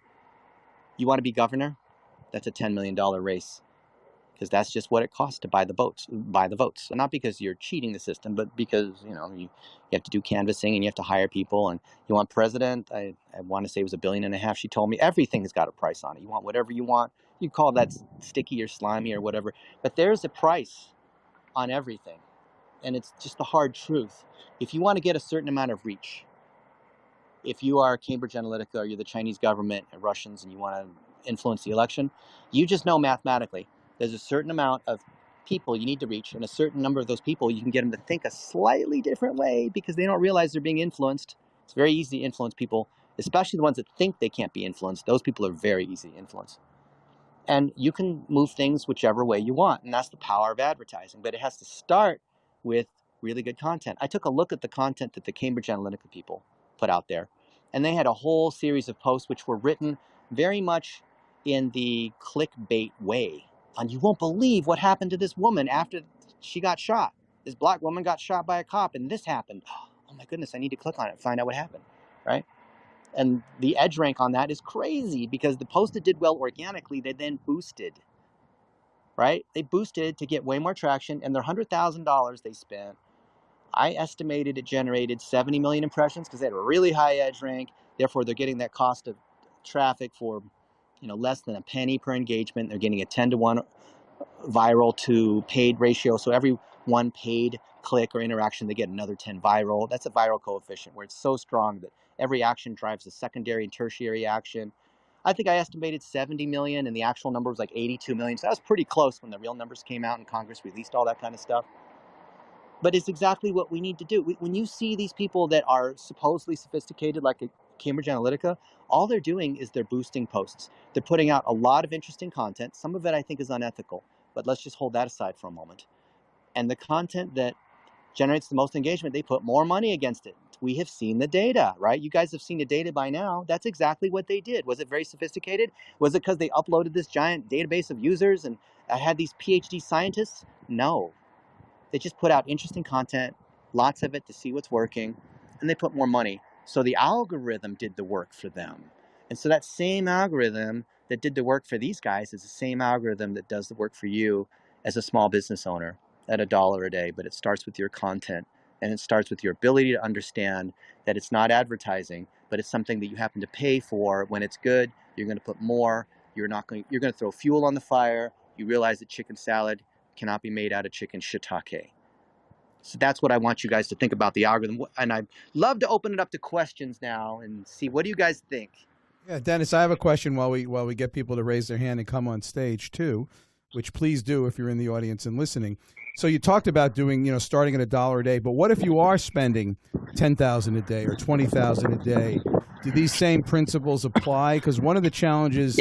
You want to be governor? That's a $10 million race. Because that's just what it costs to buy the votes. And not because you're cheating the system, but because, you have to do canvassing and you have to hire people. And you want president, I want to say it was $1.5 billion. She told me everything has got a price on it. You want whatever you want. You call that sticky or slimy or whatever. But there's a price on everything. And it's just the hard truth. If you want to get a certain amount of reach, if you are Cambridge Analytica or you're the Chinese government and Russians and you want to influence the election, you just know mathematically there's a certain amount of people you need to reach, and a certain number of those people you can get them to think a slightly different way because they don't realize they're being influenced. It's very easy to influence people, especially the ones that think they can't be influenced. Those people are very easy to influence. And you can move things whichever way you want, and that's the power of advertising. But it has to start with really good content. I took a look at the content that the Cambridge Analytica people put out there, and they had a whole series of posts which were written very much in the clickbait way. And you won't believe what happened to this woman after she got shot. This black woman got shot by a cop, and this happened. Oh my goodness, I need to click on it and find out what happened, right? And the edge rank on that is crazy because the post that did well organically, they then boosted, right? They boosted to get way more traction, and their $100,000 they spent, I estimated it generated 70 million impressions because they had a really high edge rank. Therefore, they're getting that cost of traffic for, less than a penny per engagement. They're getting a 10-to-1 viral to paid ratio. So every one paid click or interaction, they get another 10 viral. That's a viral coefficient where it's so strong that every action drives a secondary and tertiary action. I think I estimated 70 million and the actual number was like 82 million. So that was pretty close when the real numbers came out and Congress released all that kind of stuff. But it's exactly what we need to do. When you see these people that are supposedly sophisticated, like Cambridge Analytica, all they're doing is they're boosting posts. They're putting out a lot of interesting content. Some of it I think is unethical, but let's just hold that aside for a moment. And the content that generates the most engagement, they put more money against it We have seen the data, right? You guys have seen the data by now. That's exactly what they did. Was it very sophisticated? Was it because they uploaded this giant database of users and had these PhD scientists? No. They just put out interesting content, lots of it to see what's working, and they put more money. So the algorithm did the work for them. And so that same algorithm that did the work for these guys is the same algorithm that does the work for you as a small business owner at $1 a day. But it starts with your content, and it starts with your ability to understand that it's not advertising, but it's something that you happen to pay for. When it's good, you're going to put more. You're going to throw fuel on the fire. You realize that chicken salad cannot be made out of chicken shiitake. So that's what I want you guys to think about the algorithm. And I'd love to open it up to questions now and see, what do you guys think? Yeah, Dennis, I have a question while we get people to raise their hand and come on stage too, which please do if you're in the audience and listening. So you talked about doing, starting at $1 a day, but what if you are spending $10,000 a day or $20,000 a day? Do these same principles apply? Because one of the challenges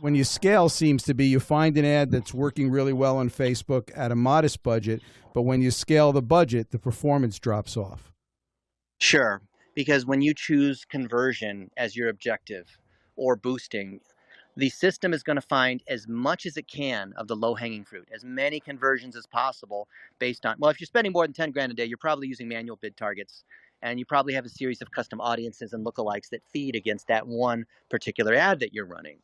when you scale seems to be you find an ad that's working really well on Facebook at a modest budget, but when you scale the budget, the performance drops off. Sure, because when you choose conversion as your objective or boosting, the system is going to find as much as it can of the low-hanging fruit, as many conversions as possible based on, well, if you're spending more than 10 grand a day, you're probably using manual bid targets, and you probably have a series of custom audiences and lookalikes that feed against that one particular ad that you're running.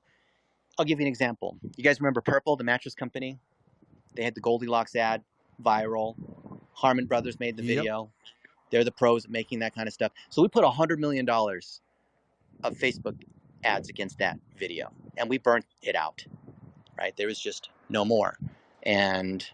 I'll give you an example. You guys remember Purple, the mattress company? They had the Goldilocks ad, viral. Harmon Brothers made the video. They're the pros at making that kind of stuff. So we put $100 million of Facebook ads against that video, and we burnt it out, right? There was just no more. And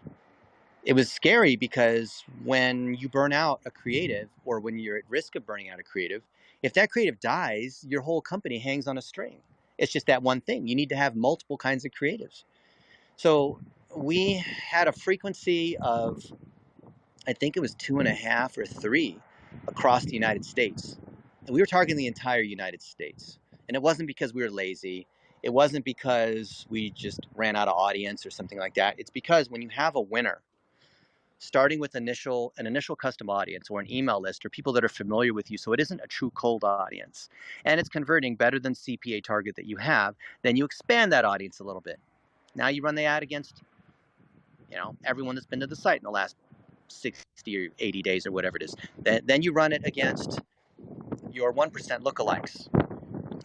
it was scary because when you burn out a creative, or when you're at risk of burning out a creative, if that creative dies, your whole company hangs on a string. It's just that one thing. You need to have multiple kinds of creatives. So we had a frequency of, I think it was 2.5 or 3 across the United States. And we were targeting the entire United States. And it wasn't because we were lazy. It wasn't because we just ran out of audience or something like that. It's because when you have a winner, starting with an initial custom audience or an email list or people that are familiar with you, so it isn't a true cold audience, and it's converting better than CPA target that you have, then you expand that audience a little bit. Now you run the ad against, everyone that's been to the site in the last 60 or 80 days or whatever it is. Then you run it against your 1% lookalikes.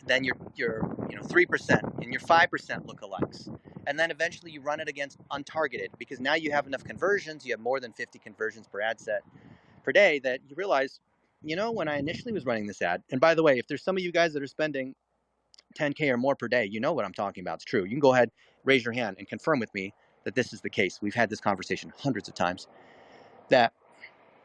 Then your 3% and your 5% lookalikes. And then eventually you run it against untargeted, because now you have enough conversions, you have more than 50 conversions per ad set per day, that you realize, when I initially was running this ad, and by the way, if there's some of you guys that are spending 10K or more per day, you know what I'm talking about. It's true. You can go ahead, raise your hand and confirm with me that this is the case. We've had this conversation hundreds of times, that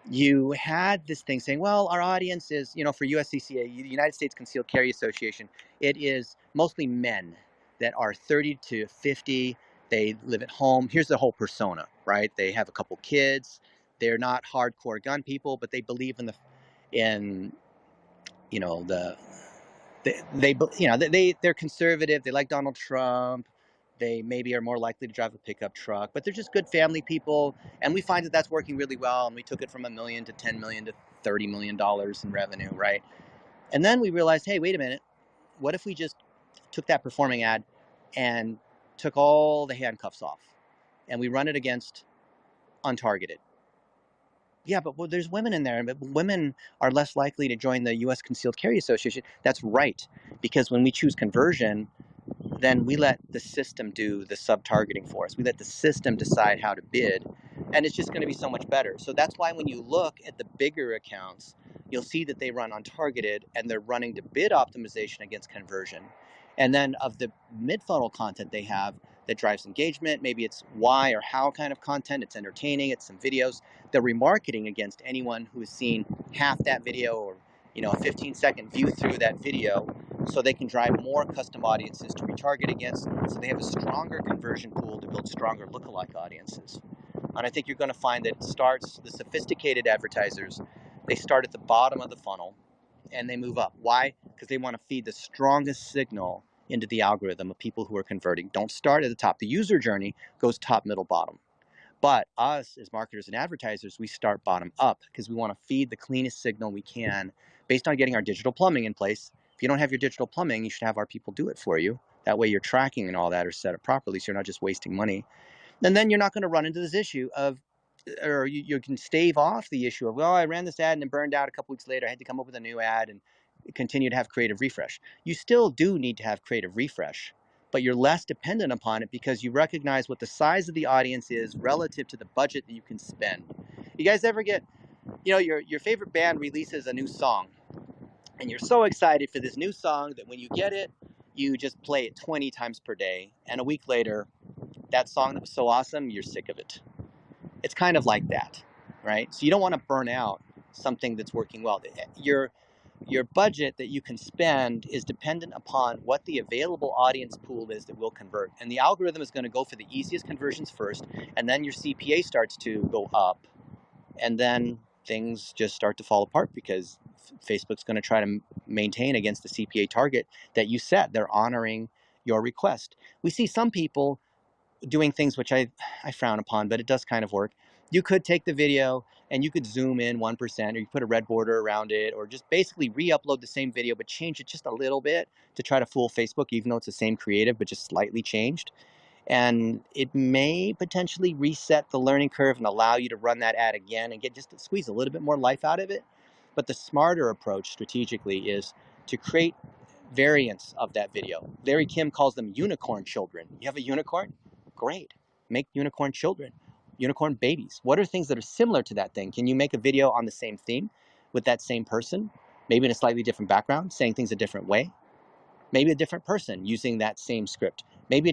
you had this thing saying, well, our audience is, for USCCA, the United States Concealed Carry Association, it is mostly men that are 30 to 50. They live at home. Here's the whole persona, right? They have a couple kids. They're not hardcore gun people, but they believe they're conservative. They like Donald Trump. They maybe are more likely to drive a pickup truck, but they're just good family people. And we find that that's working really well. And we took it from $1 million to $10 million to $30 million in revenue, right? And then we realized, hey, wait a minute. What if we just took that performing ad and took all the handcuffs off and we run it against untargeted? Yeah, but there's women in there, but women are less likely to join the U.S. Concealed Carry Association. That's right, because when we choose conversion, then we let the system do the sub-targeting for us. We let the system decide how to bid, and it's just going to be so much better. So that's why when you look at the bigger accounts, you'll see that they run untargeted, and they're running to bid optimization against conversion. And then of the mid-funnel content they have that drives engagement, maybe it's why or how kind of content, it's entertaining, it's some videos, they're remarketing against anyone who has seen half that video or a 15-second view through that video, so they can drive more custom audiences to retarget against, so they have a stronger conversion pool to build stronger lookalike audiences. And I think you're going to find that it starts, the sophisticated advertisers, they start at the bottom of the funnel and they move up. Why? Because they want to feed the strongest signal into the algorithm of people who are converting. Don't start at the top. The user journey goes top, middle, bottom. But us as marketers and advertisers, we start bottom up because we want to feed the cleanest signal we can based on getting our digital plumbing in place. If you don't have your digital plumbing, you should have our people do it for you. That way your tracking and all that are set up properly, so you're not just wasting money. And then you're not going to run into this issue of, or you can stave off the issue of, well, I ran this ad and it burned out a couple weeks later. I had to come up with a new ad and continue to have creative refresh. You still do need to have creative refresh, but you're less dependent upon it because you recognize what the size of the audience is relative to the budget that you can spend. You guys ever get, your favorite band releases a new song and you're so excited for this new song that when you get it, you just play it 20 times per day. And a week later, that song that was so awesome, you're sick of it. It's kind of like that, right? So you don't want to burn out something that's working well. Your budget that you can spend is dependent upon what the available audience pool is that will convert. And the algorithm is going to go for the easiest conversions first, and then your CPA starts to go up. And then things just start to fall apart because Facebook's going to try to maintain against the CPA target that you set. They're honoring your request. We see some people doing things which I frown upon, but it does kind of work. You could take the video and you could zoom in 1%, or you put a red border around it, or just basically re-upload the same video but change it just a little bit to try to fool Facebook, even though it's the same creative but just slightly changed. And it may potentially reset the learning curve and allow you to run that ad again and get just to squeeze a little bit more life out of it. But the smarter approach strategically is to create variants of that video. Larry Kim calls them unicorn children. You have a unicorn? Great. Make unicorn children, unicorn babies. What are things that are similar to that thing? Can you make a video on the same theme with that same person, maybe in a slightly different background, saying things a different way? Maybe a different person using that same script. Maybe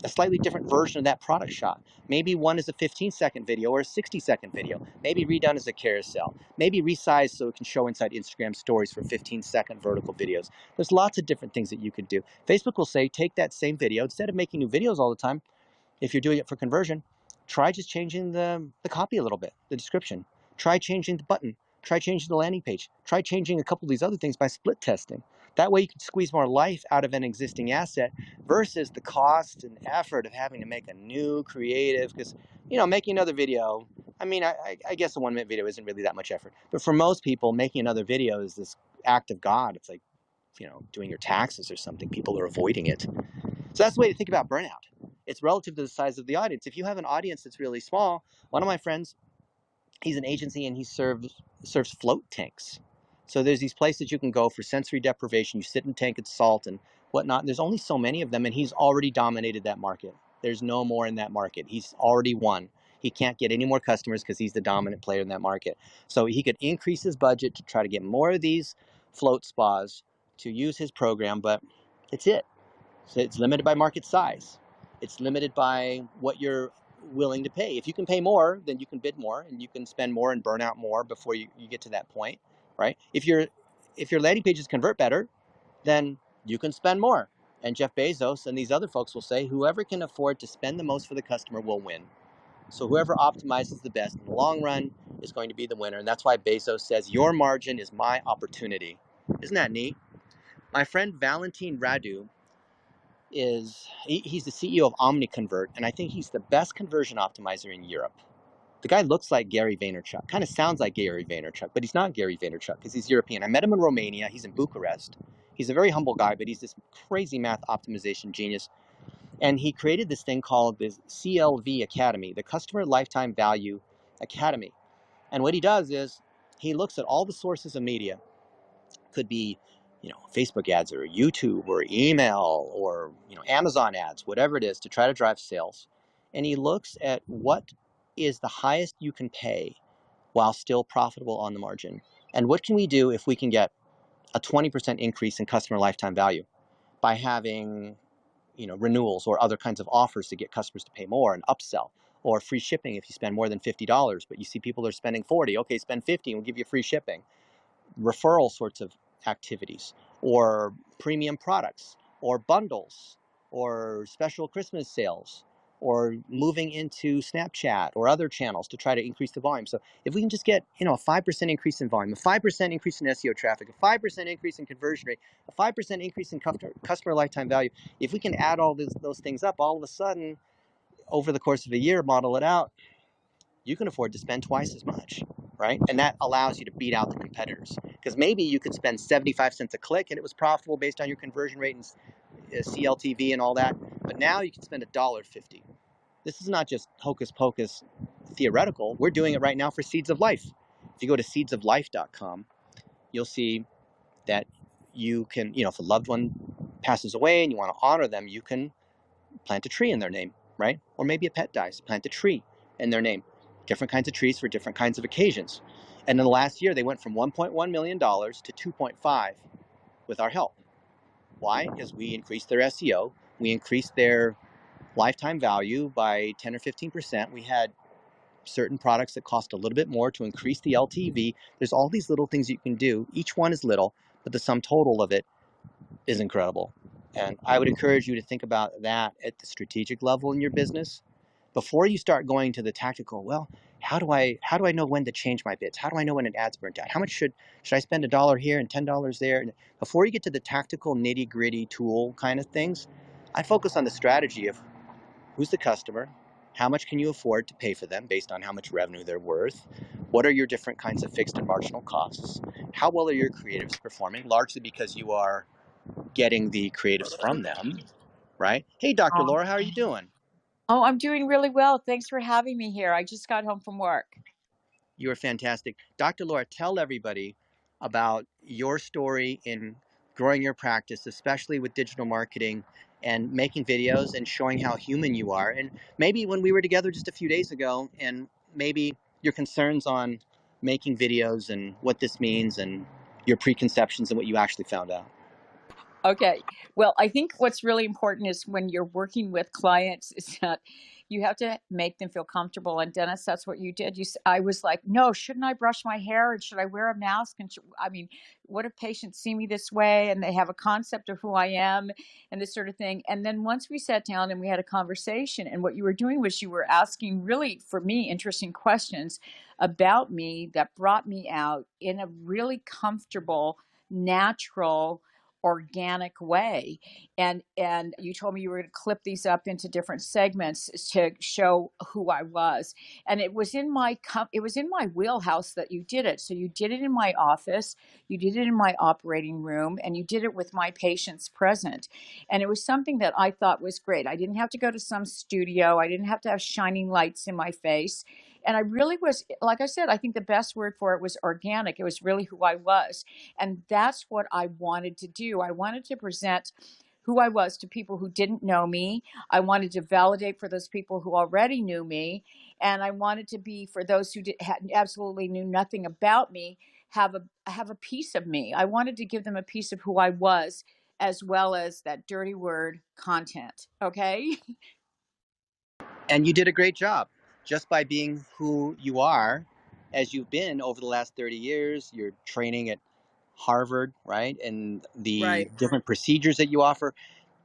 a slightly different version of that product shot. Maybe one is a 15-second video or a 60-second video. Maybe redone as a carousel. Maybe resized so it can show inside Instagram stories for 15-second vertical videos. There's lots of different things that you could do. Facebook will say, take that same video, instead of making new videos all the time, if you're doing it for conversion, try just changing the copy a little bit, the description. Try changing the button. Try changing the landing page. Try changing a couple of these other things by split testing. That way you can squeeze more life out of an existing asset versus the cost and effort of having to make a new creative. Because, making another video, I guess a 1-minute video isn't really that much effort. But for most people, making another video is this act of God. It's like, doing your taxes or something. People are avoiding it. So that's the way to think about burnout. It's relative to the size of the audience. If you have an audience that's really small, one of my friends, he's an agency and he serves float tanks. So there's these places you can go for sensory deprivation. You sit in a tank, it's salt and whatnot. And there's only so many of them, and he's already dominated that market. There's no more in that market. He's already won. He can't get any more customers because he's the dominant player in that market. So he could increase his budget to try to get more of these float spas to use his program, but it's it. So it's limited by market size. It's limited by what you're willing to pay. If you can pay more, then you can bid more and you can spend more and burn out more before you get to that point, right? If your landing pages convert better, then you can spend more. And Jeff Bezos and these other folks will say, whoever can afford to spend the most for the customer will win. So whoever optimizes the best in the long run is going to be the winner. And that's why Bezos says, your margin is my opportunity. Isn't that neat? My friend Valentin Radu he's the CEO of OmniConvert, and I think he's the best conversion optimizer in Europe. The guy looks like Gary Vaynerchuk, kind of sounds like Gary Vaynerchuk, but he's not Gary Vaynerchuk because he's European. I met him in Romania. He's in Bucharest. He's a very humble guy, but he's this crazy math optimization genius. And he created this thing called the CLV Academy, the Customer Lifetime Value Academy. And what he does is he looks at all the sources of media. Could be Facebook ads or YouTube or email or Amazon ads, whatever it is, to try to drive sales. And he looks at what is the highest you can pay while still profitable on the margin. And what can we do if we can get a 20% increase in customer lifetime value by having renewals or other kinds of offers to get customers to pay more and upsell, or free shipping if you spend more than $50, but you see people are spending $40. Okay, spend $50 and we'll give you free shipping. Referral sorts of activities, or premium products, or bundles, or special Christmas sales, or moving into Snapchat or other channels to try to increase the volume. So if we can just get a 5% increase in volume, a 5% increase in SEO traffic, a 5% increase in conversion rate, a 5% increase in customer lifetime value, if we can add all those things up, all of a sudden over the course of a year, model it out, you can afford to spend twice as much, right? And that allows you to beat out the competitors. Because maybe you could spend 75 cents a click and it was profitable based on your conversion rate and CLTV and all that. But now you can spend $1.50. This is not just hocus pocus theoretical. We're doing it right now for Seeds of Life. If you go to seedsoflife.com, you'll see that you can, if a loved one passes away and you want to honor them, you can plant a tree in their name, right? Or maybe a pet dies, plant a tree in their name. Different kinds of trees for different kinds of occasions. And in the last year, they went from $1.1 million to 2.5 with our help. Why? Because we increased their SEO. We increased their lifetime value by 10 or 15%. We had certain products that cost a little bit more to increase the LTV. There's all these little things you can do. Each one is little, but the sum total of it is incredible. And I would encourage you to think about that at the strategic level in your business before you start going to the tactical. Well, how do I know when to change my bids? How do I know when an ad's burnt out? How much should I spend $1 here and $10 there? And before you get to the tactical nitty-gritty tool kind of things, I focus on the strategy of who's the customer, how much can you afford to pay for them based on how much revenue they're worth, what are your different kinds of fixed and marginal costs, how well are your creatives performing, largely because you are getting the creatives from them, right? Hey, Dr. Laura, how are you doing? Oh, I'm doing really well. Thanks for having me here. I just got home from work. You are fantastic. Dr. Laura, tell everybody about your story in growing your practice, especially with digital marketing and making videos and showing how human you are. And maybe when we were together just a few days ago, and maybe your concerns on making videos and what this means and your preconceptions and what you actually found out. Okay. Well, I think what's really important is when you're working with clients is that you have to make them feel comfortable. And Dennis, that's what you did. I was like, no, shouldn't I brush my hair? And should I wear a mask? And what if patients see me this way and they have a concept of who I am and this sort of thing? And then once we sat down and we had a conversation, and what you were doing was you were asking really, for me, interesting questions about me that brought me out in a really comfortable, natural, organic way. And you told me you were going to clip these up into different segments to show who I was. And it was in my wheelhouse that you did it. So you did it in my office, you did it in my operating room, and you did it with my patients present. And it was something that I thought was great. I didn't have to go to some studio. I didn't have to have shining lights in my face. And I really was, like I said, I think the best word for it was organic. It was really who I was. And that's what I wanted to do. I wanted to present who I was to people who didn't know me. I wanted to validate for those people who already knew me. And I wanted to be, for those who absolutely knew nothing about me, have a piece of me. I wanted to give them a piece of who I was, as well as that dirty word content. Okay? And you did a great job just by being who you are, as you've been over the last 30 years. You're training at Harvard, right? And the different procedures that you offer,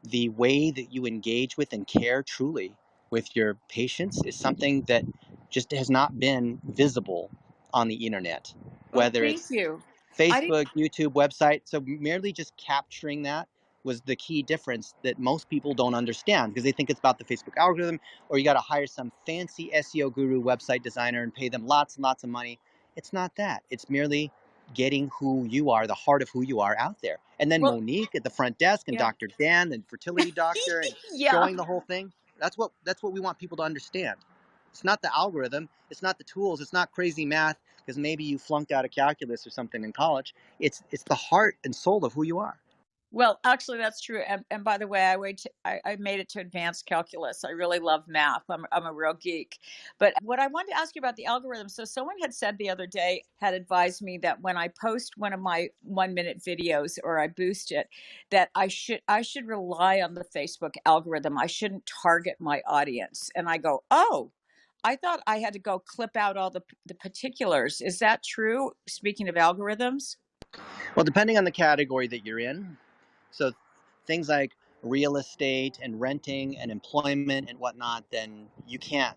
the way that you engage with and care truly with your patients is something that just has not been visible on the internet, whether it's Facebook, YouTube, website. So merely just capturing that was the key difference that most people don't understand, because they think it's about the Facebook algorithm, or you got to hire some fancy SEO guru website designer and pay them lots and lots of money. It's not that. It's merely getting who you are, the heart of who you are out there. And then Monique at the front desk and Dr. Dan, the fertility doctor, and showing the whole thing. That's what we want people to understand. It's not the algorithm. It's not the tools. It's not crazy math because maybe you flunked out of calculus or something in college. It's the heart and soul of who you are. Well, actually, that's true. And by the way, I made it to advanced calculus. I really love math. I'm a real geek. But what I wanted to ask you about the algorithm. So someone had said the other day, had advised me that when I post one of my 1-minute videos or I boost it, that I should rely on the Facebook algorithm. I shouldn't target my audience. And I go, oh, I thought I had to go clip out all the particulars. Is that true? Speaking of algorithms? Well, depending on the category that you're in. So things like real estate and renting and employment and whatnot, then you can't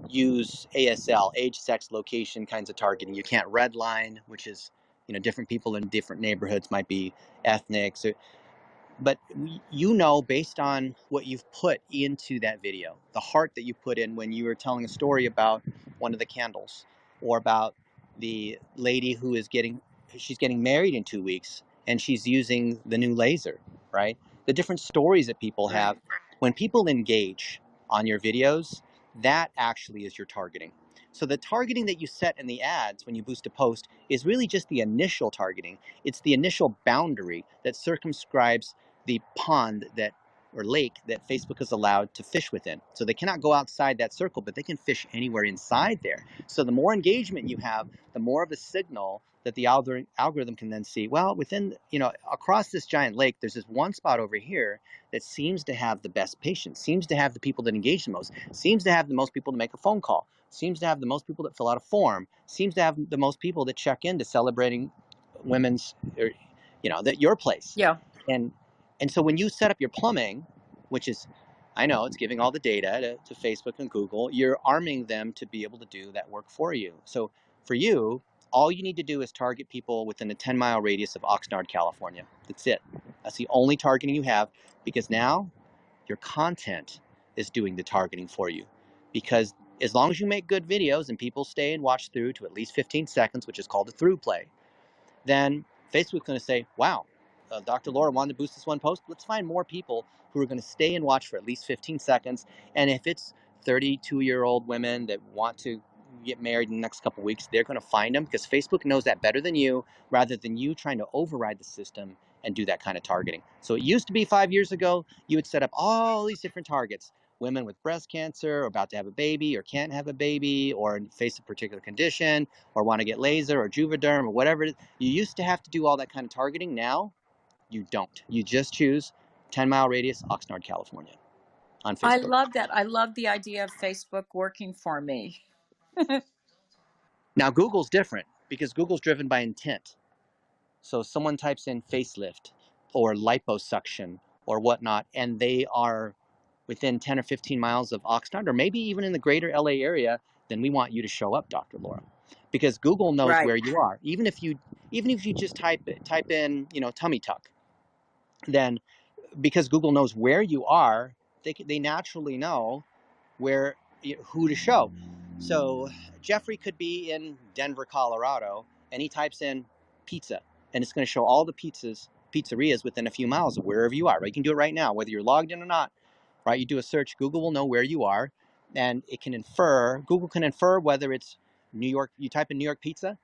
use ASL, age, sex, location kinds of targeting. You can't redline, which is, different people in different neighborhoods might be ethnic. So But you know, based on what you've put into that video, the heart that you put in when you were telling a story about one of the candles, or about the lady who is she's getting married in 2 weeks and she's using the new laser, right? The different stories that people have. When people engage on your videos, that actually is your targeting. So the targeting that you set in the ads when you boost a post is really just the initial targeting. It's the initial boundary that circumscribes the pond or lake that Facebook is allowed to fish within. So they cannot go outside that circle, but they can fish anywhere inside there. So the more engagement you have, the more of a signal that the algorithm can then see, well, within, across this giant lake, there's this one spot over here that seems to have the best patients, seems to have the people that engage the most, seems to have the most people to make a phone call, seems to have the most people that fill out a form, seems to have the most people that check in to celebrating women's, your place. Yeah. And so when you set up your plumbing, which is, I know it's giving all the data to Facebook and Google, you're arming them to be able to do that work for you. So for you, all you need to do is target people within a 10-mile radius of Oxnard, California. That's it. That's the only targeting you have, because now your content is doing the targeting for you. Because as long as you make good videos and people stay and watch through to at least 15 seconds, which is called a through play, then Facebook's going to say, wow, Dr. Laura wanted to boost this one post. Let's find more people who are going to stay and watch for at least 15 seconds. And if it's 32-year-old women that want to get married in the next couple of weeks, they're going to find them, because Facebook knows that better than you, rather than you trying to override the system and do that kind of targeting. So it used to be 5 years ago, you would set up all these different targets. Women with breast cancer, or about to have a baby, or can't have a baby, or face a particular condition, or want to get laser or Juvederm or whatever it is. You used to have to do all that kind of targeting. Now you don't. You just choose 10-mile radius, Oxnard, California on Facebook. I love that. I love the idea of Facebook working for me. Now Google's different, because Google's driven by intent. So someone types in facelift or liposuction or whatnot, and they are within 10 or 15 miles of Oxnard, or maybe even in the greater LA area, then we want you to show up, Dr. Laura, because Google knows Right. where you are. Even if you just type in, tummy tuck, then because Google knows where you are, they naturally know who to show. So Jeffrey could be in Denver, Colorado, and he types in pizza, and it's going to show all the pizzerias within a few miles of wherever you are. Right? You can do it right now, whether you're logged in or not. Right? You do a search, Google will know where you are, and Google can infer whether it's New York. You type in New York pizza.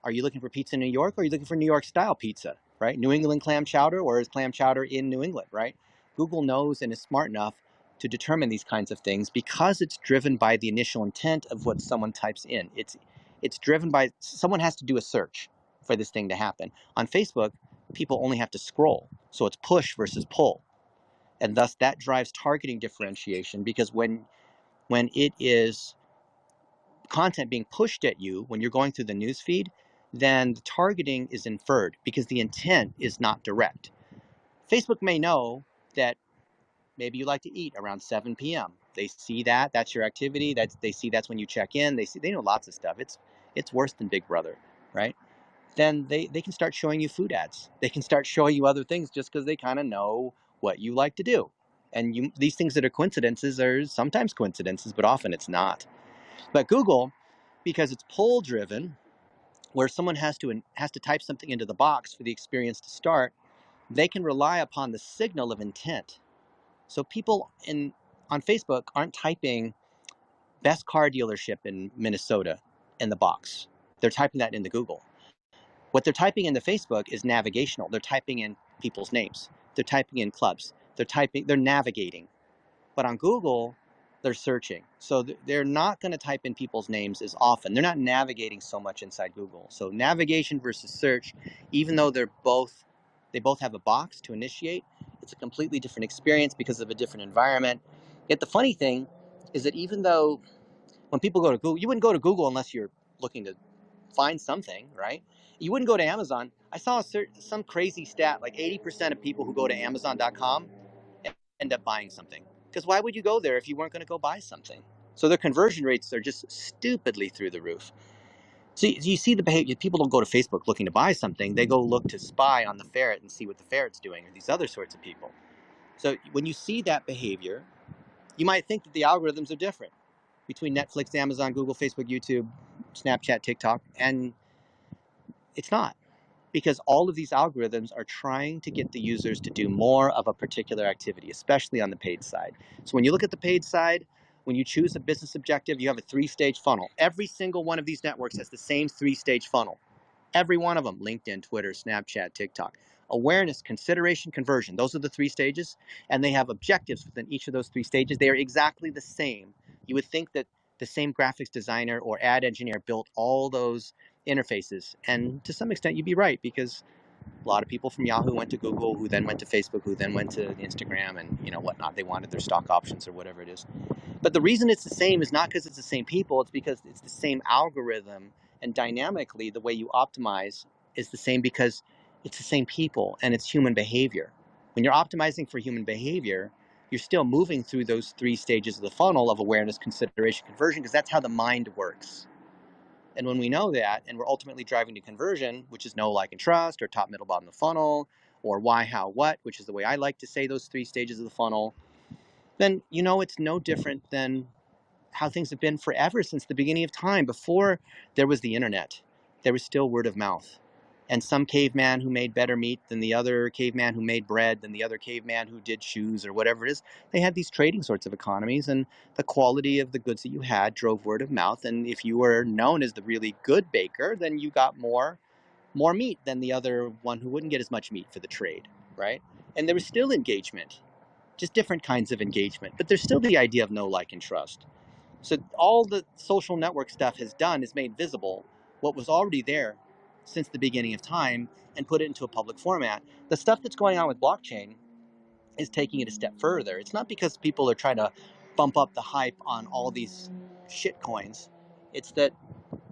Are you looking for pizza in New York, or are you looking for New York style pizza? Right? New England clam chowder, or is clam chowder in New England? Right? Google knows and is smart enough to determine these kinds of things, because it's driven by the initial intent of what someone types in. It's driven by, someone has to do a search for this thing to happen. On Facebook, people only have to scroll. So it's push versus pull. And thus that drives targeting differentiation, because when it is content being pushed at you, when you're going through the news feed, then the targeting is inferred, because the intent is not direct. Facebook may know that maybe you like to eat around 7 p.m. They see that's your activity. They see that's when you check in. They know lots of stuff. It's worse than Big Brother, right? Then they can start showing you food ads. They can start showing you other things, just because they kind of know what you like to do. And these things that are coincidences are sometimes coincidences, but often it's not. But Google, because it's pull driven, where someone has to type something into the box for the experience to start, they can rely upon the signal of intent. So people on Facebook aren't typing best car dealership in Minnesota in the box. They're typing that into Google. What they're typing into Facebook is navigational. They're typing in people's names. They're typing in clubs. They're navigating. But on Google, they're searching. So they're not going to type in people's names as often. They're not navigating so much inside Google. So navigation versus search, even though they both have a box to initiate, it's a completely different experience because of a different environment. Yet the funny thing is that even though when people go to Google, you wouldn't go to Google unless you're looking to find something, right? You wouldn't go to Amazon. I saw some crazy stat, like 80% of people who go to Amazon.com end up buying something. Because why would you go there if you weren't going to go buy something? So their conversion rates are just stupidly through the roof. So you see the behavior. People don't go to Facebook looking to buy something. They go look to spy on the ferret and see what the ferret's doing, or these other sorts of people. So when you see that behavior, you might think that the algorithms are different between Netflix, Amazon, Google, Facebook, YouTube, Snapchat, TikTok, and it's not. Because all of these algorithms are trying to get the users to do more of a particular activity, especially on the paid side. So when you look at the paid side, when you choose a business objective, you have a 3-stage funnel. Every single one of these networks has the same 3-stage funnel. Every one of them: LinkedIn, Twitter, Snapchat, TikTok. Awareness, consideration, conversion. Those are the 3 stages, and they have objectives within each of those 3 stages. They are exactly the same. You would think that the same graphics designer or ad engineer built all those interfaces, and to some extent you'd be right, because a lot of people from Yahoo went to Google, who then went to Facebook, who then went to Instagram, and whatnot. They wanted their stock options or whatever it is. But the reason it's the same is not because it's the same people, it's because it's the same algorithm, and dynamically the way you optimize is the same because it's the same people and it's human behavior. When you're optimizing for human behavior, you're still moving through those 3 stages of the funnel of awareness, consideration, conversion, because that's how the mind works. And when we know that, and we're ultimately driving to conversion, which is know, like, and trust, or top, middle, bottom of the funnel, or why, how, what, which is the way I like to say those 3 stages of the funnel, then it's no different than how things have been forever since the beginning of time. Before there was the internet, there was still word of mouth. And some caveman who made better meat than the other caveman who made bread than the other caveman who did shoes or whatever it is, they had these trading sorts of economies, and the quality of the goods that you had drove word of mouth. And if you were known as the really good baker, then you got more meat than the other one who wouldn't get as much meat for the trade, right? And there was still engagement, just different kinds of engagement, but there's still the idea of know, like, and trust. So all the social network stuff has done is made visible what was already there since the beginning of time and put it into a public format. The stuff that's going on with blockchain is taking it a step further. It's not because people are trying to bump up the hype on all these shit coins. It's that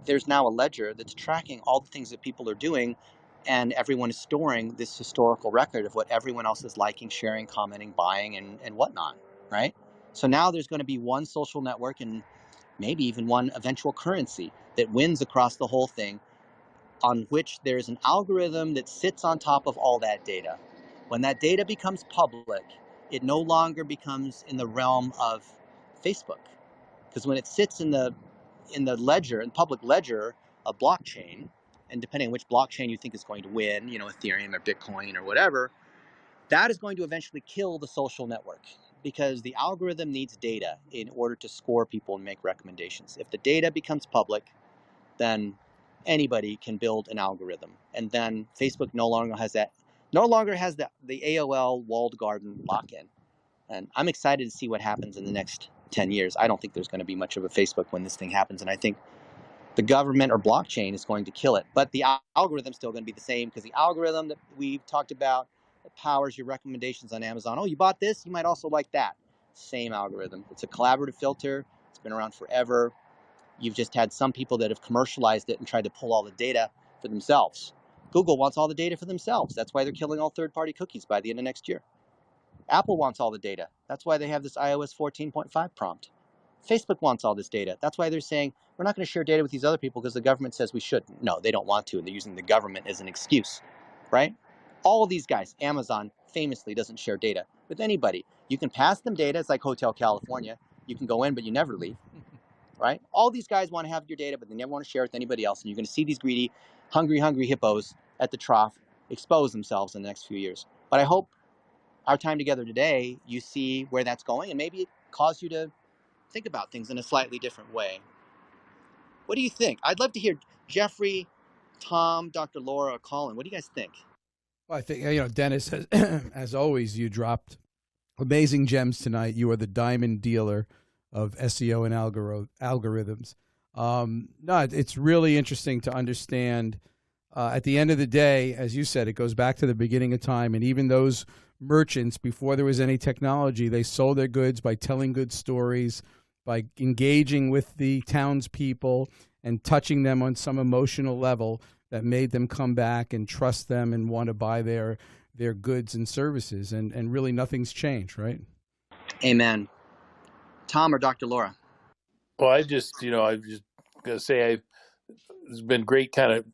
there's now a ledger that's tracking all the things that people are doing, and everyone is storing this historical record of what everyone else is liking, sharing, commenting, buying, and whatnot, right? So now there's going to be one social network and maybe even one eventual currency that wins across the whole thing, on which there's an algorithm that sits on top of all that data. When that data becomes public, it no longer becomes in the realm of Facebook, because when it sits in the ledger, in public ledger of blockchain, and depending on which blockchain you think is going to win, Ethereum or Bitcoin or whatever, that is going to eventually kill the social network, because the algorithm needs data in order to score people and make recommendations. If the data becomes public, then anybody can build an algorithm, and then Facebook no longer has the AOL walled garden lock-in. And I'm excited to see what happens in the next 10 years. I don't think there's going to be much of a Facebook when this thing happens, and I think the government or blockchain is going to kill it. But the algorithm's still going to be the same, because the algorithm that we've talked about that powers your recommendations on Amazon. Oh, you bought this? You might also like that. Same algorithm. It's a collaborative filter. It's been around forever. You've just had some people that have commercialized it and tried to pull all the data for themselves. Google wants all the data for themselves. That's why they're killing all third-party cookies by the end of next year. Apple wants all the data. That's why they have this iOS 14.5 prompt. Facebook wants all this data. That's why they're saying, we're not going to share data with these other people because the government says we shouldn't. No, they don't want to, and they're using the government as an excuse, right? All of these guys, Amazon famously doesn't share data with anybody. You can pass them data. It's like Hotel California. You can go in, but you never leave, right? All these guys want to have your data, but they never want to share it with anybody else. And you're going to see these greedy, hungry hippos at the trough expose themselves in the next few years. But I hope our time together today, you see where that's going, and maybe it caused you to think about things in a slightly different way. What do you think? I'd love to hear Jeffrey, Tom, Dr. Laura, or Colin. What do you guys think? Well, I think, Dennis, as always, you dropped amazing gems tonight. You are the diamond dealer of SEO and algorithms. No, it's really interesting to understand. At the end of the day, as you said, it goes back to the beginning of time, and even those merchants, before there was any technology, they sold their goods by telling good stories, by engaging with the townspeople and touching them on some emotional level that made them come back and trust them and want to buy their goods and services. And really nothing's changed, right? Amen. Tom or Dr. Laura? Well, I just going to say it's been great kind of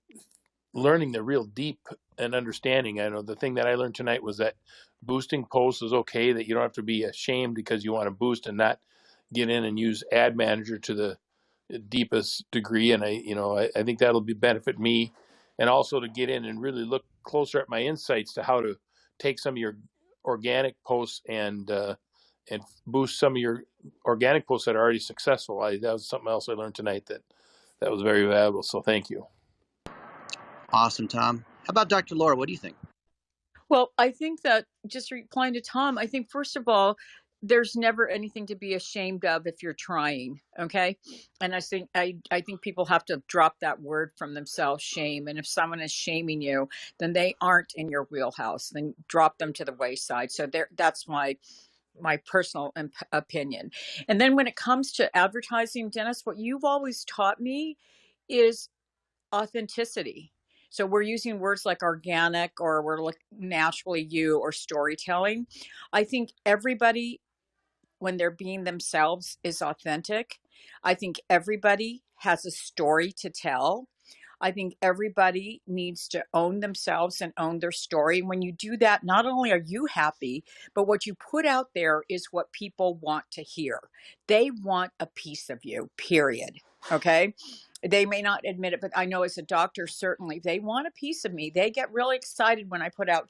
learning the real deep and understanding. I know the thing that I learned tonight was that boosting posts is okay, that you don't have to be ashamed because you want to boost and not get in and use ad manager to the deepest degree. And I think that'll benefit me, and also to get in and really look closer at my insights to how to take some of your organic posts and boost some of your organic posts that are already successful. That was something else I learned tonight that was very valuable. So thank you. Awesome, Tom. How about Dr. Laura? What do you think? Well, I think that, just replying to Tom, I think, first of all, there's never anything to be ashamed of if you're trying. Okay. And I think people have to drop that word from themselves, shame. And if someone is shaming you, then they aren't in your wheelhouse. Then drop them to the wayside. So that's my personal opinion. And then when it comes to advertising, Dennis, what you've always taught me is authenticity. So we're using words like organic, or we're like naturally you, or storytelling. I think everybody, when they're being themselves, is authentic. I think everybody has a story to tell. I think everybody needs to own themselves and own their story. When you do that, not only are you happy, but what you put out there is what people want to hear. They want a piece of you, period. Okay. They may not admit it, but I know as a doctor, certainly they want a piece of me. They get really excited when I put out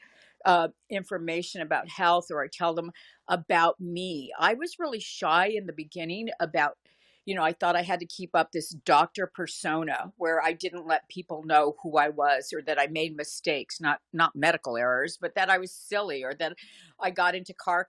information about health, or I tell them about me. I was really shy in the beginning about, I thought I had to keep up this doctor persona where I didn't let people know who I was, or that I made mistakes, not medical errors, but that I was silly, or that I got into car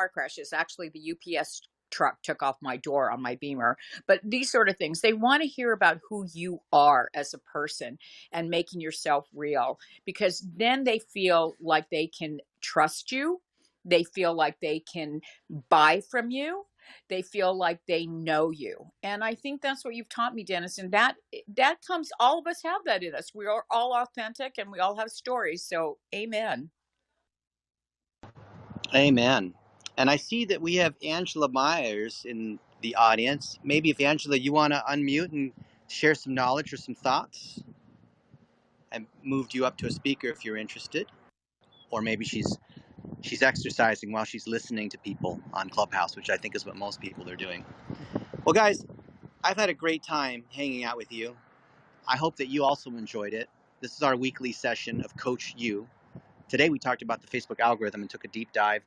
crashes. Actually, the UPS truck took off my door on my Beamer. But these sort of things, they want to hear about who you are as a person and making yourself real, because then they feel like they can trust you. They feel like they can buy from you. They feel like they know you. And I think that's what you've taught me, Dennis. And that comes, all of us have that in us. We are all authentic and we all have stories. So amen. Amen. And I see that we have Angela Myers in the audience. Maybe if Angela, you want to unmute and share some knowledge or some thoughts. I moved you up to a speaker if you're interested. Or maybe she's exercising while she's listening to people on Clubhouse, which I think is what most people are doing. Well, guys, I've had a great time hanging out with you. I hope that you also enjoyed it. This is our weekly session of Coach U. Today we talked about the Facebook algorithm and took a deep dive.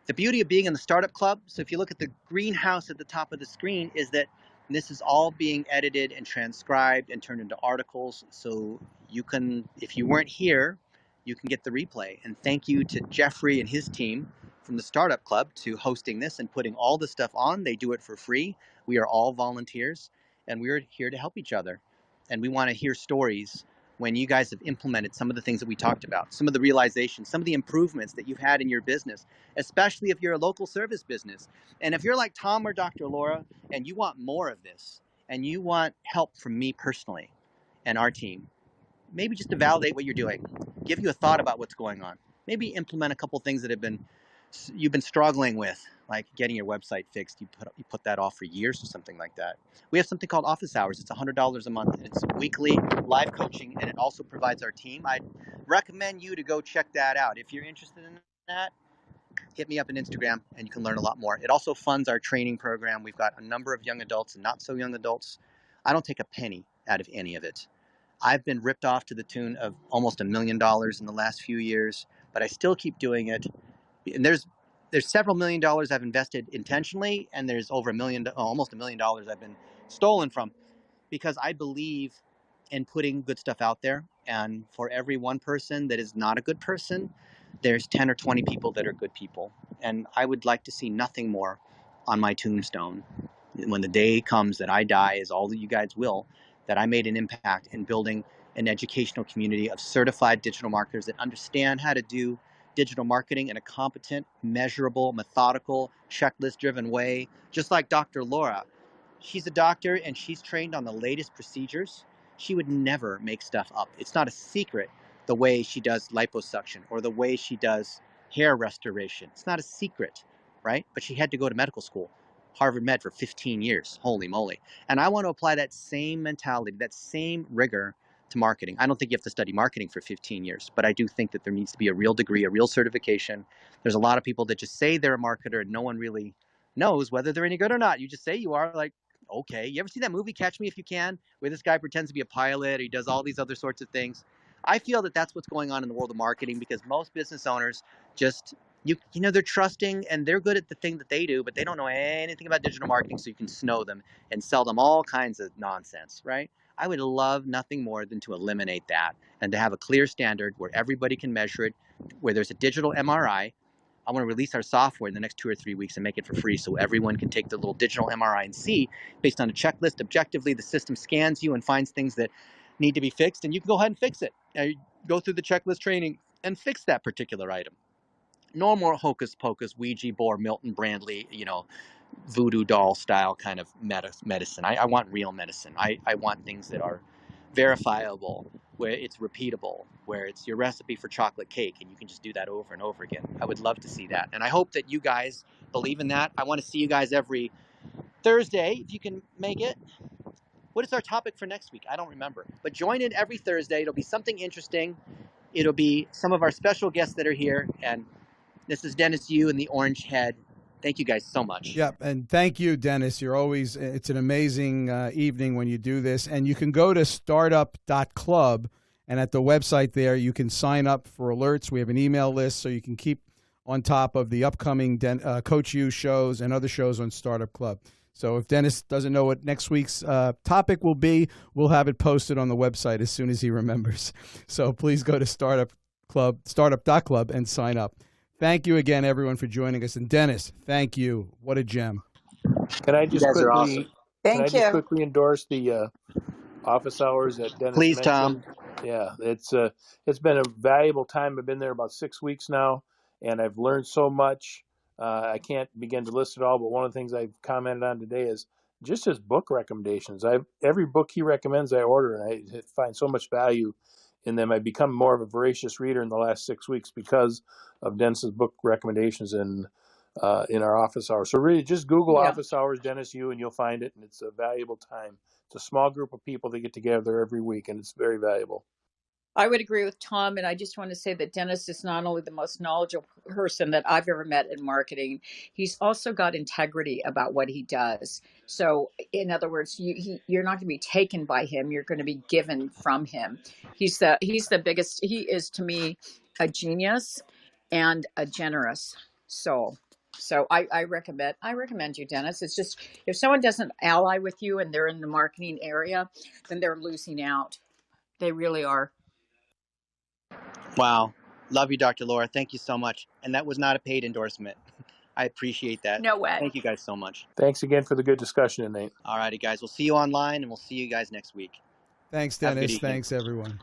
The beauty of being in the Startup Club, so if you look at the greenhouse at the top of the screen, is that this is all being edited and transcribed and turned into articles. So you can, if you weren't here, you can get the replay. And thank you to Jeffrey and his team from the Startup Club to hosting this and putting all the stuff on. They do it for free. We are all volunteers, and we're here to help each other. And we want to hear stories when you guys have implemented some of the things that we talked about, some of the realizations, some of the improvements that you've had in your business, especially if you're a local service business. And if you're like Tom or Dr. Laura and you want more of this, and you want help from me personally and our team, maybe just to validate what you're doing, give you a thought about what's going on, maybe implement a couple things that you've been struggling with, like getting your website fixed. You put that off for years or something like that. We have something called Office Hours. It's $100 a month, and it's weekly live coaching, and it also provides our team. I'd recommend you to go check that out. If you're interested in that, hit me up on Instagram, and you can learn a lot more. It also funds our training program. We've got a number of young adults and not so young adults. I don't take a penny out of any of it. I've been ripped off to the tune of almost $1 million in the last few years, but I still keep doing it. And there's several $1 million I've invested intentionally, and there's over almost $1 million I've been stolen from, because I believe in putting good stuff out there. And for every one person that is not a good person, there's 10 or 20 people that are good people. And I would like to see nothing more on my tombstone when the day comes that I die, as all of you guys will, that I made an impact in building an educational community of certified digital marketers that understand how to do digital marketing in a competent, measurable, methodical, checklist-driven way, just like Dr. Laura. She's a doctor and she's trained on the latest procedures. She would never make stuff up. It's not a secret the way she does liposuction or the way she does hair restoration. It's not a secret, right? But she had to go to medical school. Harvard Med for 15 years. Holy moly. And I want to apply that same mentality, that same rigor to marketing. I don't think you have to study marketing for 15 years, but I do think that there needs to be a real degree, a real certification. There's a lot of people that just say they're a marketer and no one really knows whether they're any good or not. You just say you are, like, okay. You ever see that movie Catch Me If You Can, where this guy pretends to be a pilot, or he does all these other sorts of things? I feel that that's what's going on in the world of marketing, because most business owners just, you know, they're trusting and they're good at the thing that they do, but they don't know anything about digital marketing, so you can snow them and sell them all kinds of nonsense, right? I would love nothing more than to eliminate that and to have a clear standard where everybody can measure it, where there's a digital MRI. I want to release our software in the next 2 or 3 weeks and make it for free, so everyone can take the little digital MRI and see, based on a checklist, objectively, the system scans you and finds things that need to be fixed, and you can go ahead and fix it. Go through the checklist training and fix that particular item. No more hocus pocus, Ouija board, Milton Brandley, you know, voodoo doll style kind of medicine. I want real medicine. I want things that are verifiable, where it's repeatable, where it's your recipe for chocolate cake and you can just do that over and over again. I would love to see that. And I hope that you guys believe in that. I want to see you guys every Thursday, if you can make it. What is our topic for next week? I don't remember. But join in every Thursday. It'll be something interesting. It'll be some of our special guests that are here. And this is Dennis Yu and the Orange Head. Thank you guys so much. Yep, and thank you, Dennis. You're always, it's an amazing evening when you do this. And you can go to startup.club, and at the website there, you can sign up for alerts. We have an email list, so you can keep on top of the upcoming Coach U shows and other shows on Startup Club. So if Dennis doesn't know what next week's topic will be, we'll have it posted on the website as soon as he remembers. So please go to startup.club and sign up. Thank you again, everyone, for joining us. And Dennis, thank you. What a gem. Can I just quickly, awesome. quickly endorse the office hours that Dennis Please, mentioned? Tom. Yeah, it's been a valuable time. I've been there about 6 weeks now, and I've learned so much. I can't begin to list it all, but one of the things I've commented on today is just his book recommendations. Every book he recommends I order, and I find so much value in them. I've become more of a voracious reader in the last 6 weeks because of Dennis's book recommendations in our office hours. So really, just Google office hours Dennis Yu, and you'll find it. And it's a valuable time. It's a small group of people that get together every week, and it's very valuable. I would agree with Tom, and I just want to say that Dennis is not only the most knowledgeable person that I've ever met in marketing, he's also got integrity about what he does. So, in other words, you're not going to be taken by him; you're going to be given from him. He's the biggest. He is, to me, a genius and a generous soul. So I recommend you, Dennis. It's just, if someone doesn't ally with you and they're in the marketing area, then they're losing out. They really are. Wow. Love you, Dr. Laura. Thank you so much. And that was not a paid endorsement. I appreciate that. No way. Thank you guys so much. Thanks again for the good discussion tonight. All righty, guys. We'll see you online, and we'll see you guys next week. Thanks, Dennis. Thanks, everyone.